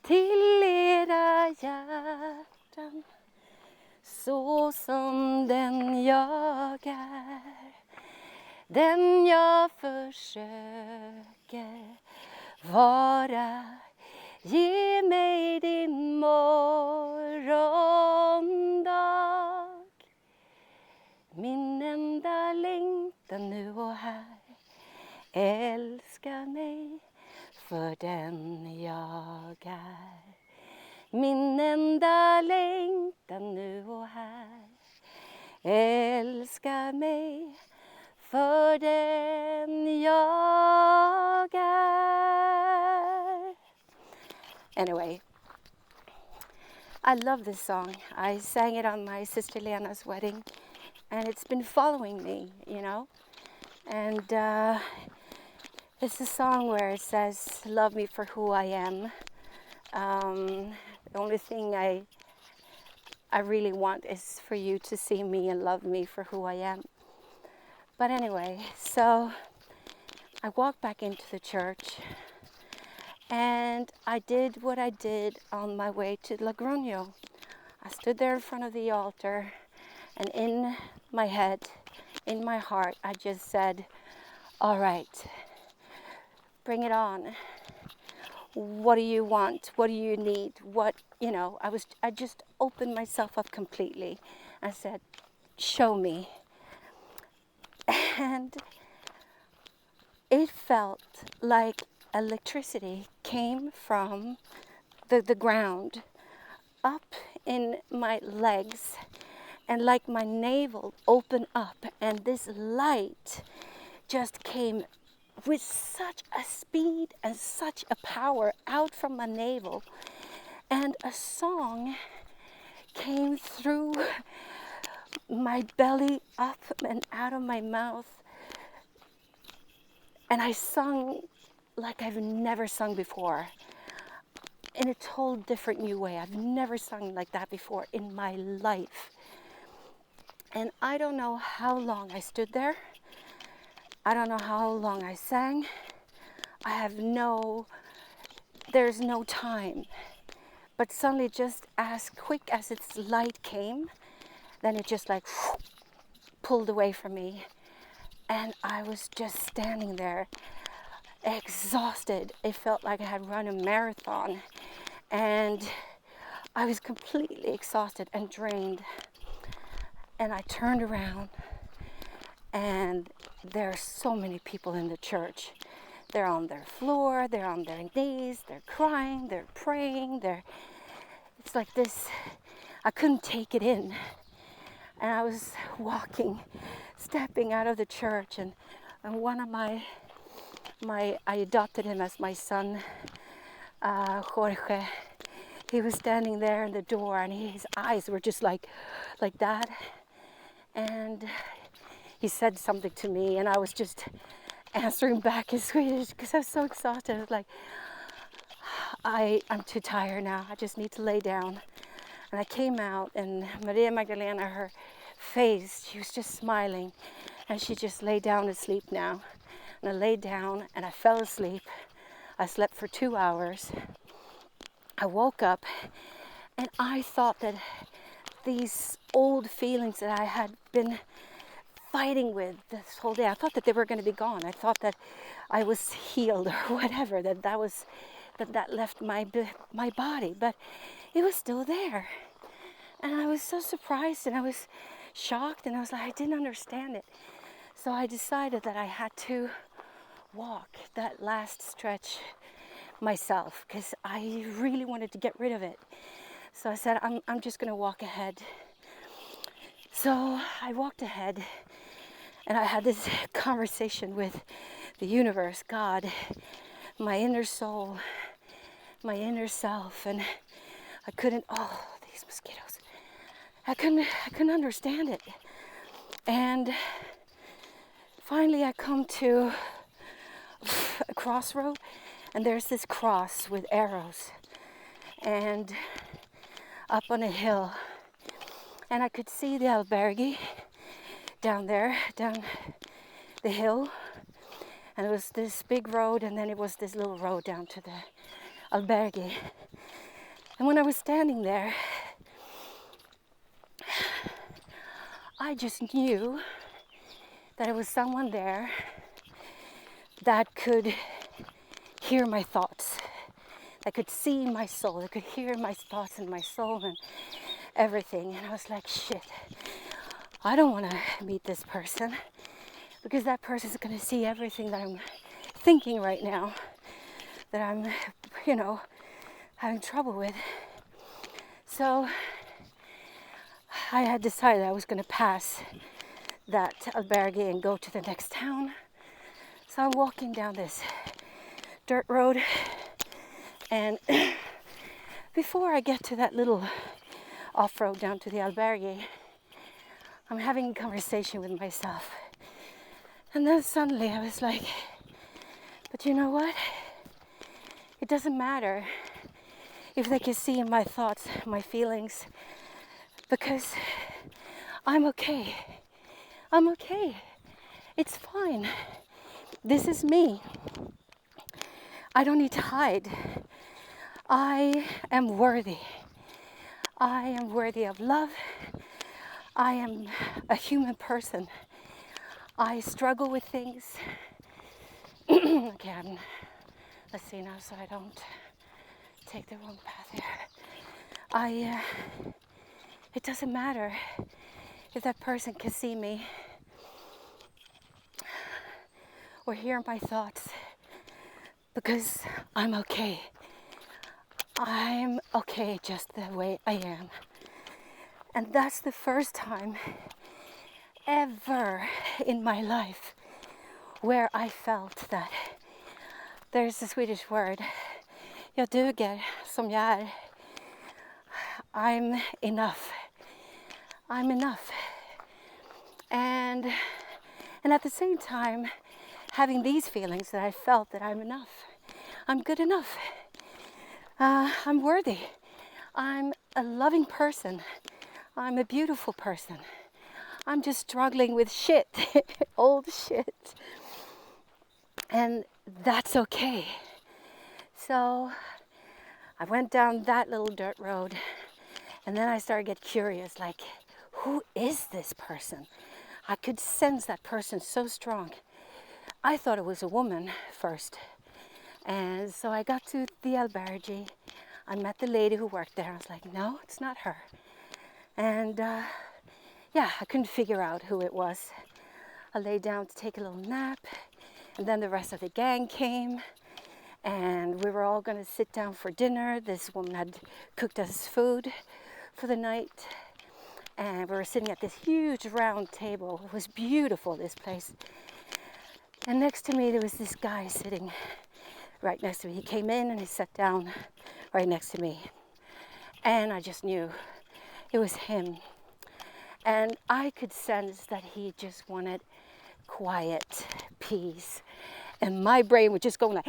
[SPEAKER 1] till era hjärtan, så som den jag är. Den jag försöker vara. Ge mig din morgondag, min enda längtan nu och här. Älska mig för den jag är. Min enda längtan nu och här. Älska mig för den jag är. Anyway, I love this song. I sang it on my sister Lena's wedding, and it's been following me, And it's a song where it says, "Love me for who I am." The only thing I really want is for you to see me and love me for who I am. But anyway, so I walked back into the church, and I did what I did on my way to Logroño. I stood there in front of the altar, and in my head, in my heart, I just said, all right, bring it on. what do you want? What do you need? What, I just opened myself up completely. I said, show me. And it felt like electricity came from the ground up in my legs, and like my navel opened up, and this light just came with such a speed and such a power out from my navel, and a song came through my belly up and out of my mouth, and I sung like I've never sung before, in a total different new way. I've never sung like that before in my life. And I don't know how long I stood there. I don't know how long I sang. There's no time. But suddenly, just as quick as its light came, then it just like pulled away from me. And I was just standing there, exhausted. It felt like I had run a marathon. And I was completely exhausted and drained. And I turned around, and there are so many people in the church. They're on their floor, they're on their knees, they're crying, they're praying, it's like this. I couldn't take it in. And I was stepping out of the church, and one of my I adopted him as my son, Jorge. He was standing there in the door, and his eyes were just like that. And he said something to me, and I was just answering back in Swedish because I was so exhausted. I was like, I'm too tired now. I just need to lay down. And I came out, and Maria Magdalena, her face, she was just smiling, and she just lay down to sleep now. And I laid down, and I fell asleep. I slept for 2 hours. I woke up, and I thought that these old feelings that I had been fighting with this whole day, I thought that they were going to be gone. I thought that I was healed or whatever, that left my body, but it was still there. And I was so surprised, and I was shocked, and I was like, I didn't understand it. So I decided that I had to walk that last stretch myself, because I really wanted to get rid of it. So I said, I'm just going to walk ahead. So I walked ahead, and I had this conversation with the universe, God, my inner soul, my inner self, and I couldn't, these mosquitoes, I couldn't understand it. And finally I come to a crossroad, and there's this cross with arrows, and up on a hill, and I could see the albergue down there, down the hill, and it was this big road, and then it was this little road down to the albergue. And when I was standing there, I just knew that it was someone there that could hear my thoughts, that could see my soul, that could hear my thoughts and my soul and everything. And I was like, shit, I don't want to meet this person, because that person is going to see everything that I'm thinking right now, that I'm, having trouble with. So I had decided I was going to pass that albergue and go to the next town. So I'm walking down this dirt road, and before I get to that little off-road down to the albergue, I'm having a conversation with myself. And then suddenly I was like, but you know what? It doesn't matter if they can see my thoughts, my feelings, because I'm okay. I'm okay. It's fine. This is me. I don't need to hide. I am worthy. I am worthy of love. I am a human person. I struggle with things. Okay, let's see now so I don't take the wrong path here. It doesn't matter if that person can see me or hear my thoughts, because I'm okay. I'm okay just the way I am. And that's the first time ever in my life where I felt that there's a Swedish word, jag duger som jag är. I'm enough. I'm enough. And at the same time, having these feelings that I felt that I'm enough. I'm good enough. I'm worthy. I'm a loving person. I'm a beautiful person. I'm just struggling with shit, old shit. And that's okay. So I went down that little dirt road, and then I started to get curious, like, who is this person? I could sense that person so strong. I thought it was a woman first. And so I got to the albergue. I met the lady who worked there. I was like, no, it's not her. And yeah, I couldn't figure out who it was. I lay down to take a little nap. And then the rest of the gang came. And we were all going to sit down for dinner. This woman had cooked us food for the night. And we were sitting at this huge round table. It was beautiful, this place. And next to me, there was this guy sitting right next to me. He came in and he sat down right next to me. And I just knew it was him. And I could sense that he just wanted quiet, peace. And my brain was just going like,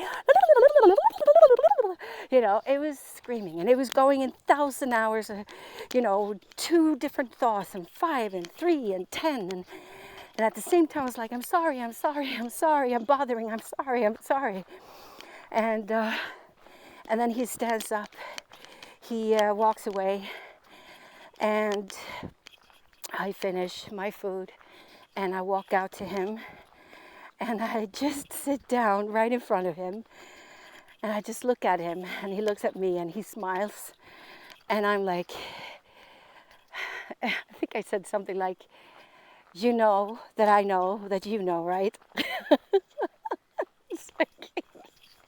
[SPEAKER 1] you know, it was screaming. And it was going in 1,000 hours, you know, 2 different thoughts, and 5 and 3 and 10. And at the same time, I was like, I'm sorry, I'm sorry, I'm sorry, I'm bothering, I'm sorry, I'm sorry. And then he stands up, he walks away, and I finish my food, and I walk out to him, and I just sit down right in front of him, and I just look at him, and he looks at me, and he smiles, and I'm like, I think I said something like, you know that I know that you know, right?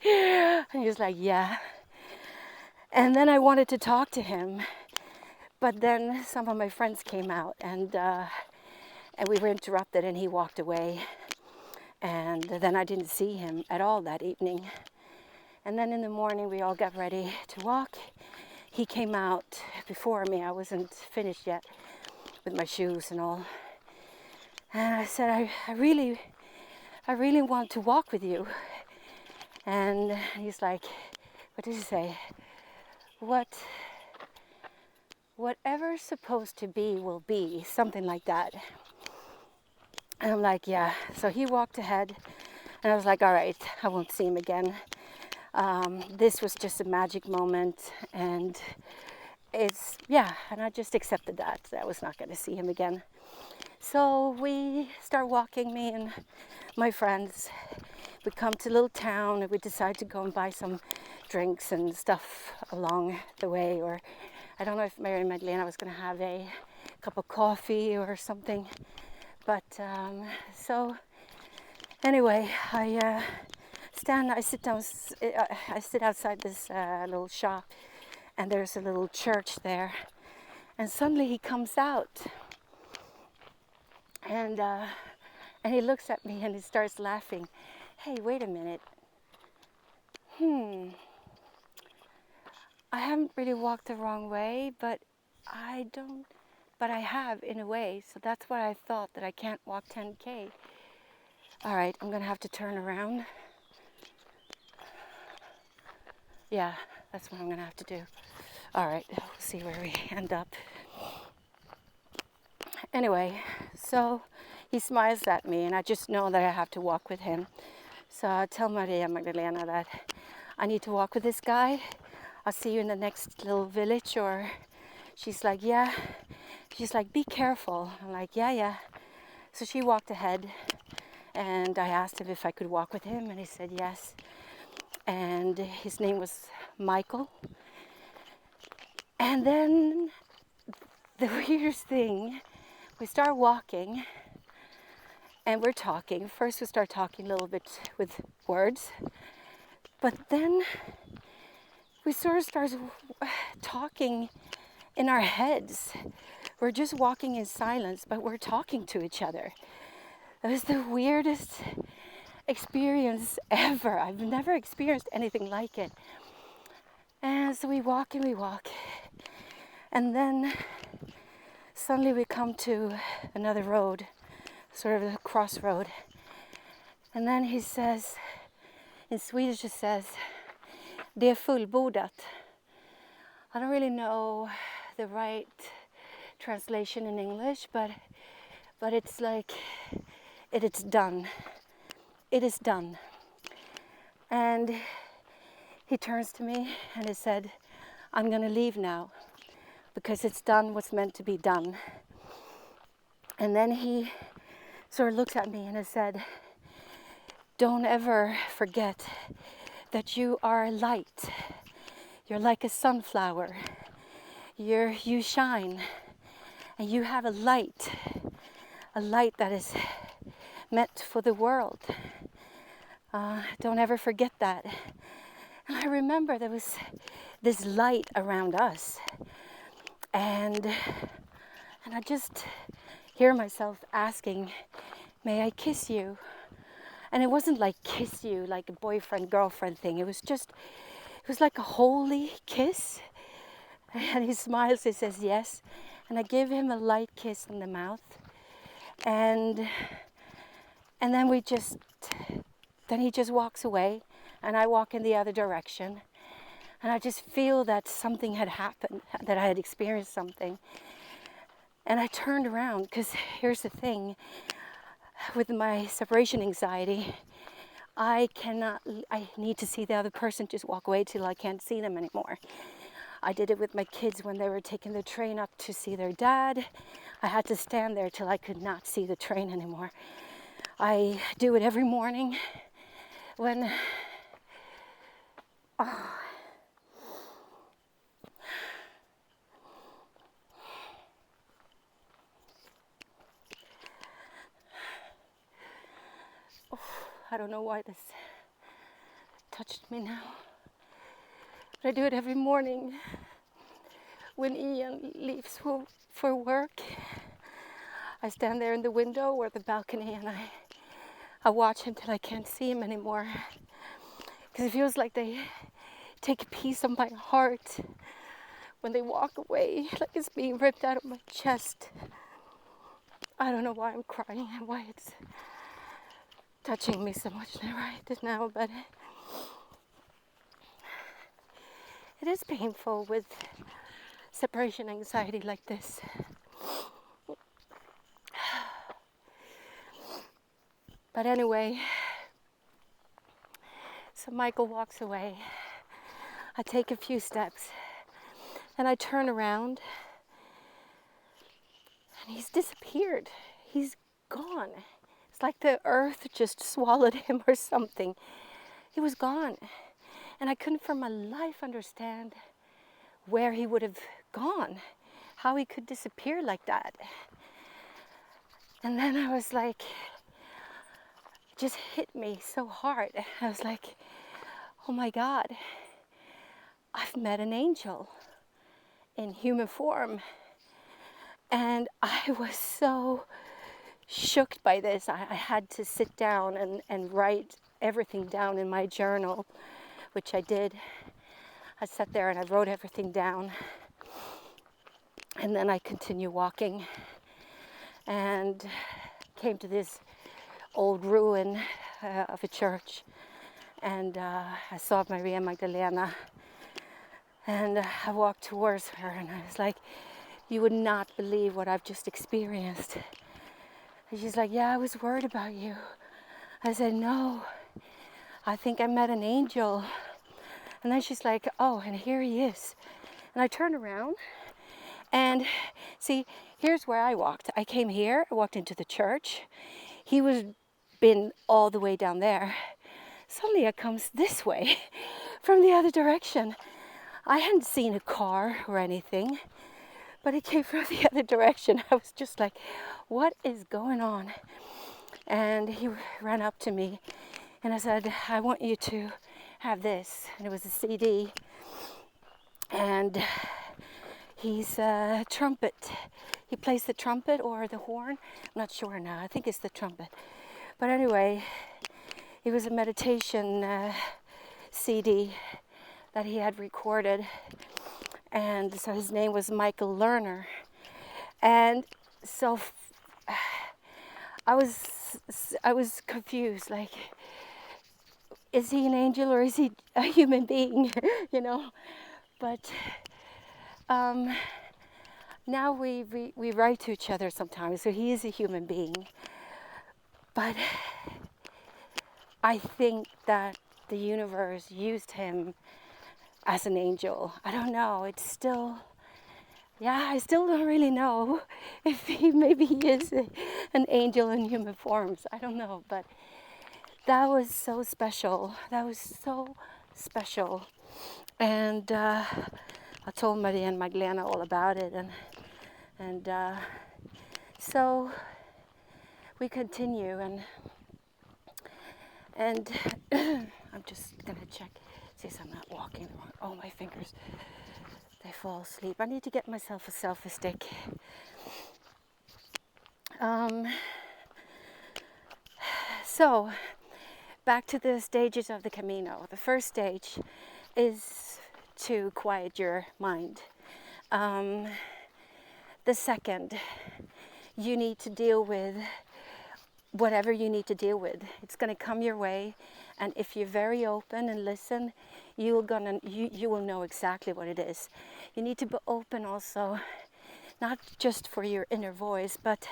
[SPEAKER 1] And he was like, yeah. And then I wanted to talk to him, but then some of my friends came out, and we were interrupted, and he walked away. And then I didn't see him at all that evening. And then in the morning, we all got ready to walk. He came out before me. I wasn't finished yet with my shoes and all. And I said, I really want to walk with you. And he's like, what did he say? Whatever's supposed to be will be, something like that. And I'm like, yeah. So he walked ahead, and I was like, all right, I won't see him again. This was just a magic moment, and and I just accepted that I was not going to see him again. So we start walking, me and my friends. We come to a little town, and we decide to go and buy some drinks and stuff along the way. Or I don't know if Mary Magdalena was going to have a cup of coffee or something. But so anyway, I sit outside this little shop, and there's a little church there. And suddenly he comes out, and he looks at me and he starts laughing. Hey, wait a minute. I haven't really walked the wrong way, but I have in a way. So that's why I thought that I can't walk 10K. All right, I'm gonna have to turn around. Yeah, that's what I'm gonna have to do. All right, we'll see where we end up. Anyway, so he smiles at me, and I just know that I have to walk with him. So I tell Maria Magdalena that I need to walk with this guy. I'll see you in the next little village. Or she's like, yeah. She's like, be careful. I'm like, yeah. So she walked ahead, and I asked him if I could walk with him, and he said yes. And his name was Michael. And then the weirdest thing, we start walking and we're talking. First we start talking a little bit with words, but then we sort of start talking in our heads. We're just walking in silence, but we're talking to each other. It was the weirdest experience ever. I've never experienced anything like it. And so we walk and we walk. And then suddenly we come to another road, sort of a crossroad. And then he says, in Swedish it says, "Det är fullbordat." I don't really know the right translation in English, but it's like, it's done. It is done. And he turns to me and he said, "I'm going to leave now because it's done what's meant to be done." And then he sort of looked at me and he said, "Don't ever forget that you are light. You're like a sunflower. You shine, and you have a light that is meant for the world. Don't ever forget that." And I remember there was this light around us, and I just hear myself asking, "May I kiss you?" And it wasn't like kiss you, like a boyfriend, girlfriend thing. It was like a holy kiss. And he smiles, he says yes. And I give him a light kiss in the mouth. And then he just walks away. And I walk in the other direction. And I just feel that something had happened, that I had experienced something. And I turned around, because here's the thing. With my separation anxiety, I need to see the other person just walk away till I can't see them anymore. I did it with my kids when they were taking the train up to see their dad. I had to stand there till I could not see the train anymore. I do it every morning when... I don't know why this touched me now. But I do it every morning when Ian leaves for work. I stand there in the window or the balcony and I watch him till I can't see him anymore. Because it feels like they take a piece of my heart when they walk away, like it's being ripped out of my chest. I don't know why I'm crying and why it's touching me so much right now, but it is painful with separation anxiety like this. But anyway, so Michael walks away. I take a few steps and I turn around and he's disappeared. He's gone. It's like the earth just swallowed him or something. He was gone. And I couldn't for my life understand where he would have gone, how he could disappear like that. And then I was like, it just hit me so hard. I was like, oh my God, I've met an angel in human form. And I was so shook by this. I had to sit down and write everything down in my journal, which I did. I sat there and I wrote everything down. And then I continued walking and came to this old ruin of a church. And I saw Maria Magdalena. And I walked towards her and I was like, "You would not believe what I've just experienced." And she's like, "Yeah, I was worried about you." I said, "No, I think I met an angel." And then she's like, "Oh, and here he is." And I turned around and see, here's where I walked. I came here, I walked into the church. He was been all the way down there. Suddenly I comes this way, from the other direction. I hadn't seen a car or anything, but it came from the other direction. I was just like, what is going on? And he ran up to me and I said, I want you to have this. And it was a CD. And he's a trumpet. He plays the trumpet or the horn. I'm not sure now. I think it's the trumpet. But anyway, it was a meditation CD that he had recorded. And so his name was Michael Lerner. And so I was confused, like, is he an angel or is he a human being, you know? But now we write to each other sometimes, so he is a human being. But I think that the universe used him as an angel. I don't know, it's still, yeah, I still don't really know if maybe he is an angel in human forms. I don't know, but that was so special. That was so special. And I told Maria and Magdalena all about it. And so we continue. And I'm just going to check, see if I'm not walking wrong. Oh, my fingers, they fall asleep. I need to get myself a selfie stick. So, back to the stages of the Camino. The first stage is to quiet your mind. The second, you need to deal with whatever you need to deal with. It's going to come your way, and if you're very open and listen, you will know exactly what it is. You need to be open also, not just for your inner voice, but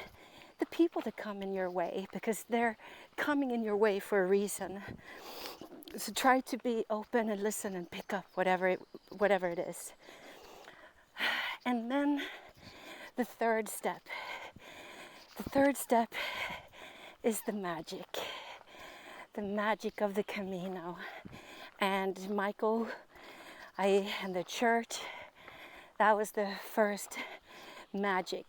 [SPEAKER 1] the people that come in your way, because they're coming in your way for a reason. So try to be open and listen and pick up whatever it is. And then the third step. The third step is the magic of the Camino. And Michael, and the church, that was the first magic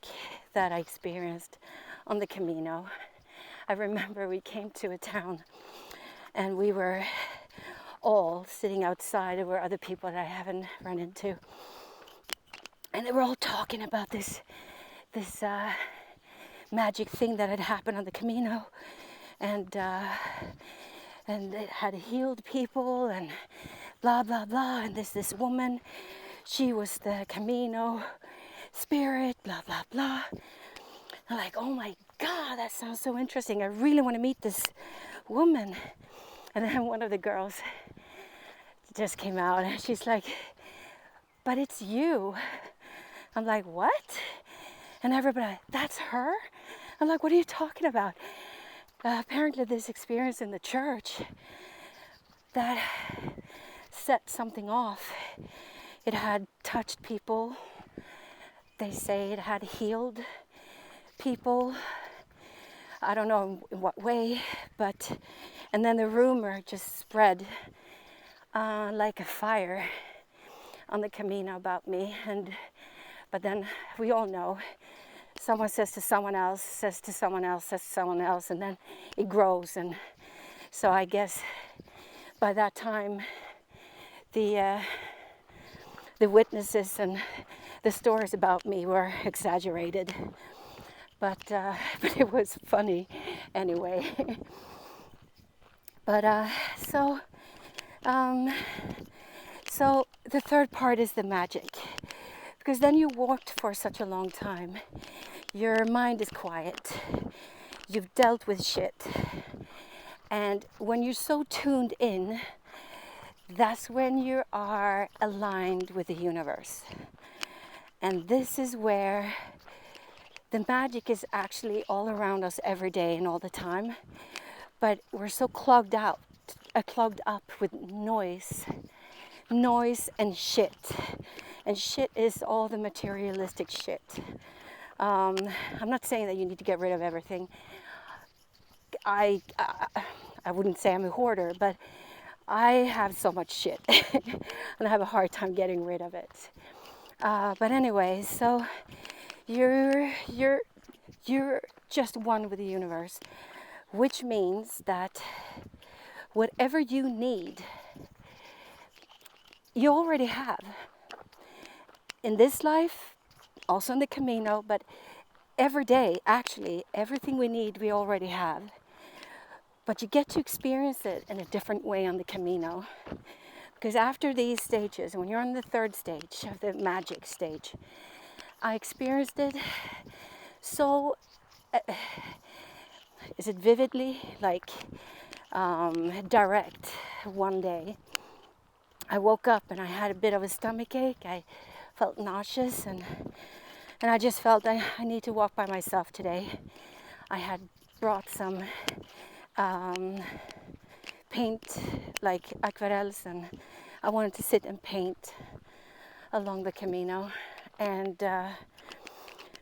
[SPEAKER 1] that I experienced on the Camino. I remember we came to a town and we were all sitting outside. There were other people that I haven't run into. And they were all talking about this magic thing that had happened on the Camino. And it had healed people and blah, blah, blah. And this woman, she was the Camino spirit, blah, blah, blah. I'm like, oh my God, that sounds so interesting. I really want to meet this woman. And then one of the girls just came out and she's like, but it's you. I'm like, what? And everybody, that's her? I'm like, what are you talking about? Apparently this experience in the church that set something off. It had touched people. They say it had healed people. I don't know in what way, but, and then the rumor just spread like a fire on the Camino about me. But then we all know, someone says to someone else, says to someone else, says to someone else, and then it grows. And so I guess by that time, the witnesses and the stories about me were exaggerated. But it was funny anyway. But so the third part is the magic. Because then you walked for such a long time. Your mind is quiet. You've dealt with shit. And when you're so tuned in, that's when you are aligned with the universe. And this is where the magic is actually all around us every day and all the time. But we're so clogged up with noise and shit. And shit is all the materialistic shit. I'm not saying that you need to get rid of everything. I wouldn't say I'm a hoarder, but I have so much shit and I have a hard time getting rid of it. But anyway, so you're just one with the universe, which means that whatever you need, you already have. In this life, also in the Camino, but every day, actually, everything we need, we already have. But you get to experience it in a different way on the Camino. Because after these stages, when you're on the third stage, the magic stage, I experienced it so, is it vividly, like direct one day. I woke up and I had a bit of a stomach ache. I felt nauseous and I just felt I need to walk by myself today. I had brought some paint, like aquarelles, and I wanted to sit and paint along the Camino. And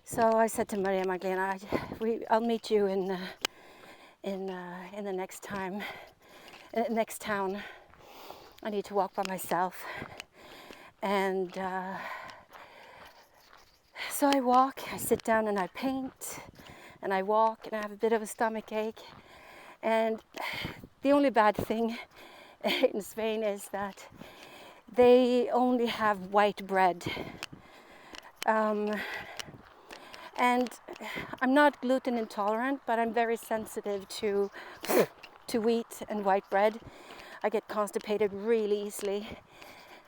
[SPEAKER 1] so I said to Maria Magdalena, I'll meet you in the next time, next town. I need to walk by myself. And so I walk, I sit down and I paint, and I walk, and I have a bit of a stomach ache. And the only bad thing in Spain is that they only have white bread. And I'm not gluten intolerant, but I'm very sensitive to wheat and white bread. I get constipated really easily,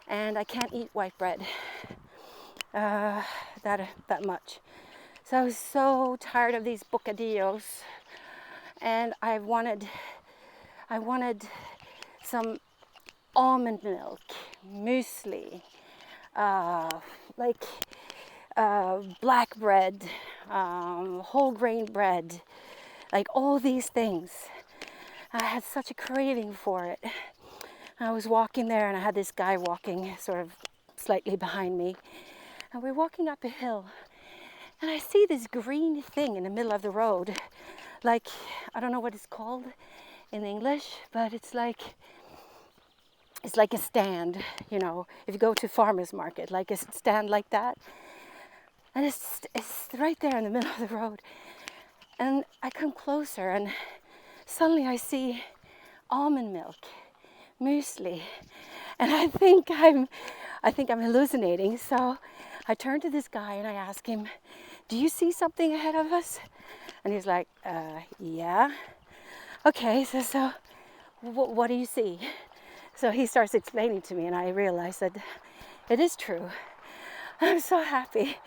[SPEAKER 1] and I can't eat white bread that much. So I was so tired of these bocadillos, and I wanted some almond milk, muesli, black bread, whole grain bread, like all these things. I had such a craving for it. I was walking there and I had this guy walking sort of slightly behind me. And we're walking up a hill and I see this green thing in the middle of the road. Like, I don't know what it's called in English, but it's like a stand, you know, if you go to farmer's market, like a stand like that. And it's right there in the middle of the road. And I come closer and suddenly I see almond milk, muesli. And I think I'm hallucinating. So I turn to this guy and I ask him, do you see something ahead of us? And he's like, yeah. Okay, so what do you see? So he starts explaining to me and I realize that it is true. I'm so happy.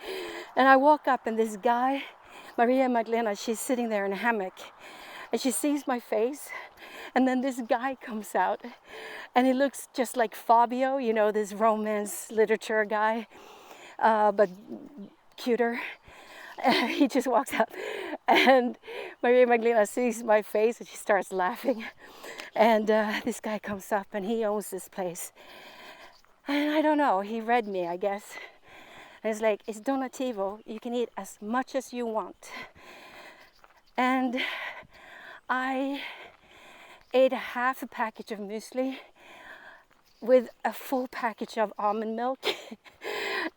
[SPEAKER 1] And I walk up and this guy, Maria Magdalena, she's sitting there in a hammock and she sees my face. And then this guy comes out and he looks just like Fabio, you know, this romance literature guy, but cuter. He just walks out and Maria Magdalena sees my face and she starts laughing. And this guy comes up and he owns this place. And I don't know, he read me, I guess. And it's like, it's donativo, you can eat as much as you want. And I ate half a package of muesli with a full package of almond milk.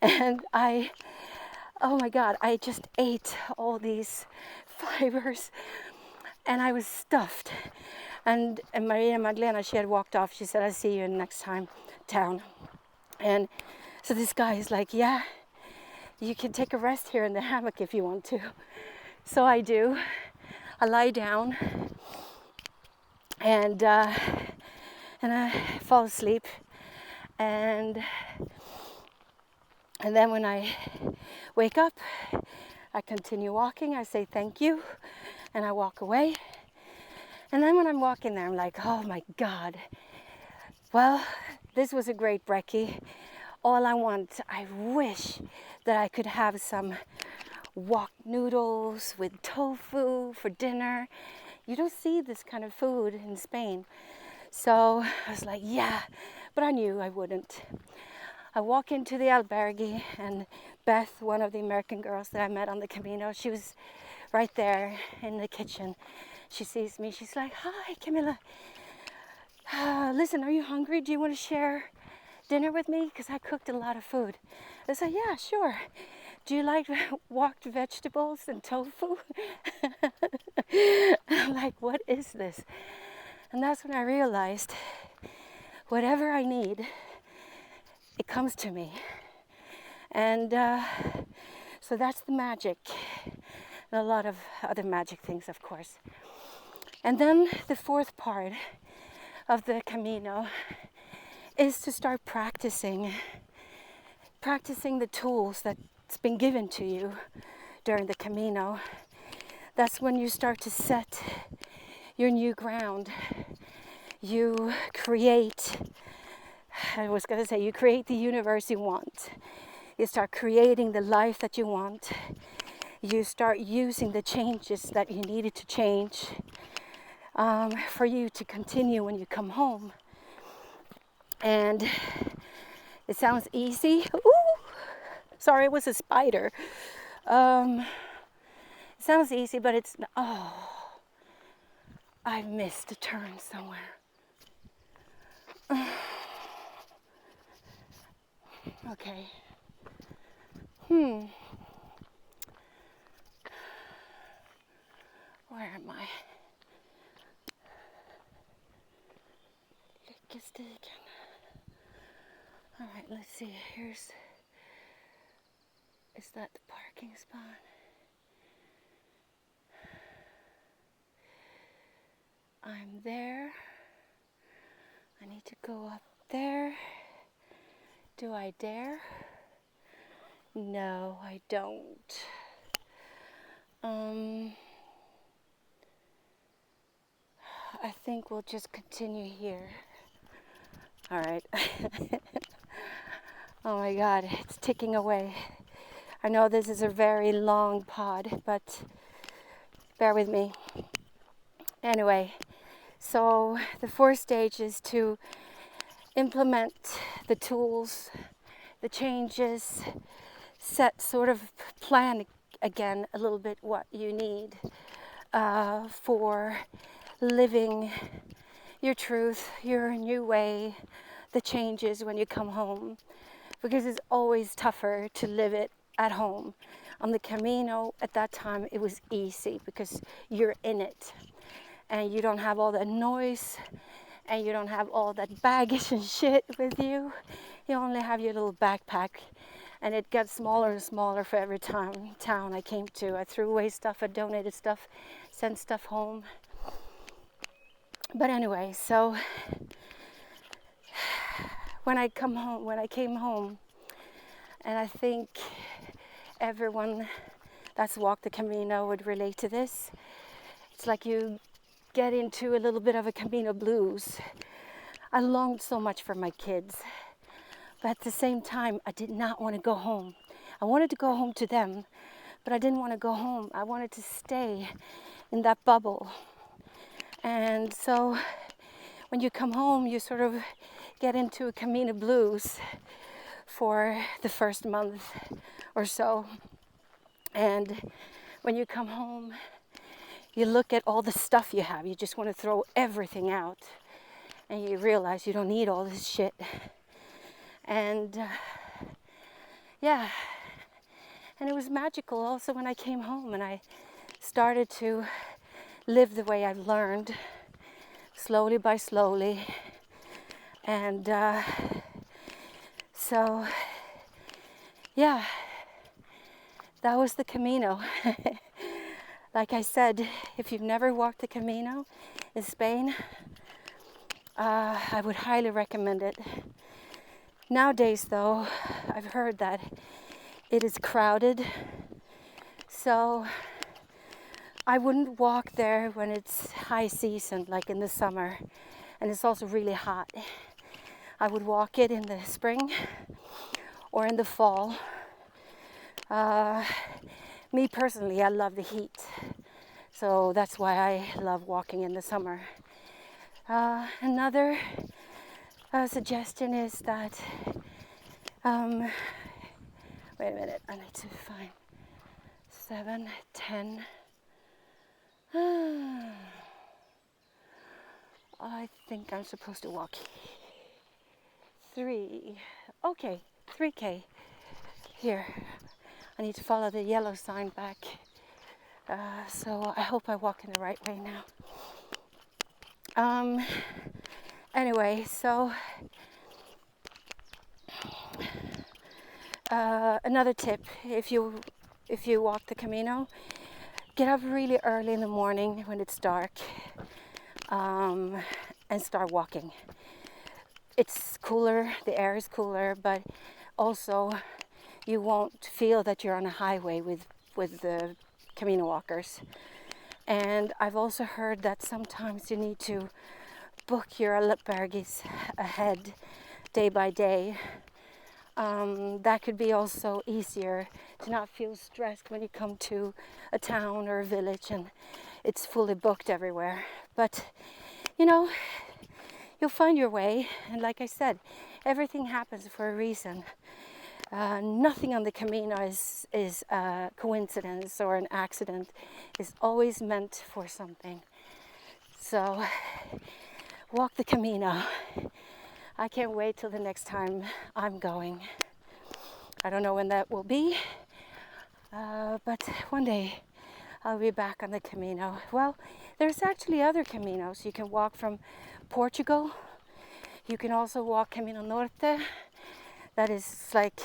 [SPEAKER 1] And oh my God, I just ate all these fibers and I was stuffed. And Maria Magdalena, she had walked off. She said, I'll see you in the next town. And so this guy is like, yeah, you can take a rest here in the hammock if you want to. So I do. I lie down and I fall asleep. And then when I wake up, I continue walking. I say thank you, and I walk away. And then when I'm walking there, I'm like, oh my God. Well, this was a great brekkie. All I wish that I could have some wok noodles with tofu for dinner. You don't see this kind of food in Spain. So I was like, yeah, but I knew I wouldn't. I walk into the albergue and Beth, one of the American girls that I met on the Camino, she was right there in the kitchen. She sees me, she's like, hi Camilla, listen, are you hungry? Do you want to share dinner with me? Because I cooked a lot of food. I said, yeah, sure. Do you like walked vegetables and tofu? I'm like, what is this? And that's when I realized whatever I need, it comes to me. And so that's the magic. And a lot of other magic things, of course. And then the fourth part of the Camino is to start practicing the tools that's been given to you during the Camino. That's when you start to set your new ground. You create, you create the universe you want. You start creating the life that you want. You start using the changes that you needed to change for you to continue when you come home. And it sounds easy. Ooh, sorry, it was a spider. It sounds easy, but it's, I missed a turn somewhere. Okay. Where am I? All right, let's see. Is that the parking spot? I'm there. I need to go up there. Do I dare? No, I don't. I think we'll just continue here. All right. Oh my God, it's ticking away. I know this is a very long pod, but bear with me. Anyway, so the fourth stage is to implement the tools, the changes, set sort of plan again a little bit what you need for living your truth, your new way, the changes when you come home, because it's always tougher to live it at home. On the Camino at that time it was easy because you're in it and you don't have all that noise and you don't have all that baggage and shit with you. You only have your little backpack, and it got smaller and smaller for every town I came to. I threw away stuff, I donated stuff, sent stuff home. But anyway, so when I came home, and I think everyone that's walked the Camino would relate to this, it's like you get into a little bit of a Camino blues. I longed so much for my kids, but at the same time, I did not want to go home. I wanted to go home to them, but I didn't want to go home. I wanted to stay in that bubble. And so when you come home, you sort of get into a Camino blues for the first month or so. And when you come home, you look at all the stuff you have. You just want to throw everything out. And you realize you don't need all this shit. And yeah. And it was magical also when I came home and I started to live the way I've learned, slowly by slowly. And so, yeah, that was the Camino. Like I said, if you've never walked the Camino in Spain, I would highly recommend it. Nowadays, though, I've heard that it is crowded, so I wouldn't walk there when it's high season, like in the summer, and it's also really hot. I would walk it in the spring or in the fall. Me personally, I love the heat, so that's why I love walking in the summer. Another suggestion is that, wait a minute, I need to find 7, 10. I think I'm supposed to walk 3. Okay, 3K here. I need to follow the yellow sign back. So I hope I walk in the right way now. Anyway, so another tip: if you walk the Camino, get up really early in the morning when it's dark, and start walking. It's cooler, the air is cooler, but also you won't feel that you're on a highway with the Camino walkers. And I've also heard that sometimes you need to book your albergues ahead, day by day. That could be also easier to not feel stressed when you come to a town or a village and it's fully booked everywhere. But you know, you'll find your way, and like I said, everything happens for a reason. Nothing on the Camino is a coincidence or an accident. It's always meant for something. So walk the Camino. I can't wait till the next time I'm going. I don't know when that will be, but one day I'll be back on the Camino. Well, there's actually other Caminos. You can walk from Portugal. You can also walk Camino Norte. That is like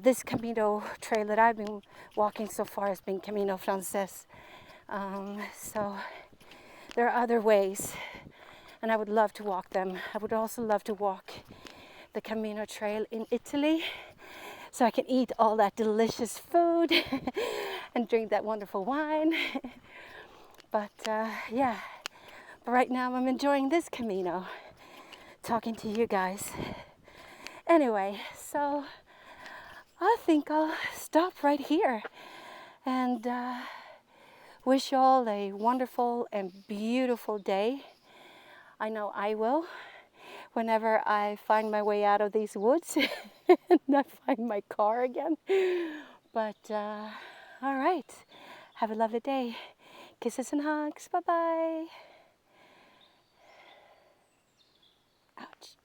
[SPEAKER 1] this Camino trail that I've been walking so far has been Camino Frances. So there are other ways, and I would love to walk them. I would also love to walk the Camino trail in Italy, so I can eat all that delicious food and drink that wonderful wine. But yeah, but right now I'm enjoying this Camino, talking to you guys. Anyway, so I think I'll stop right here and wish you all a wonderful and beautiful day. I know I will, whenever I find my way out of these woods and I find my car again. But all right, have a lovely day. Kisses and hugs. Bye-bye. Ouch.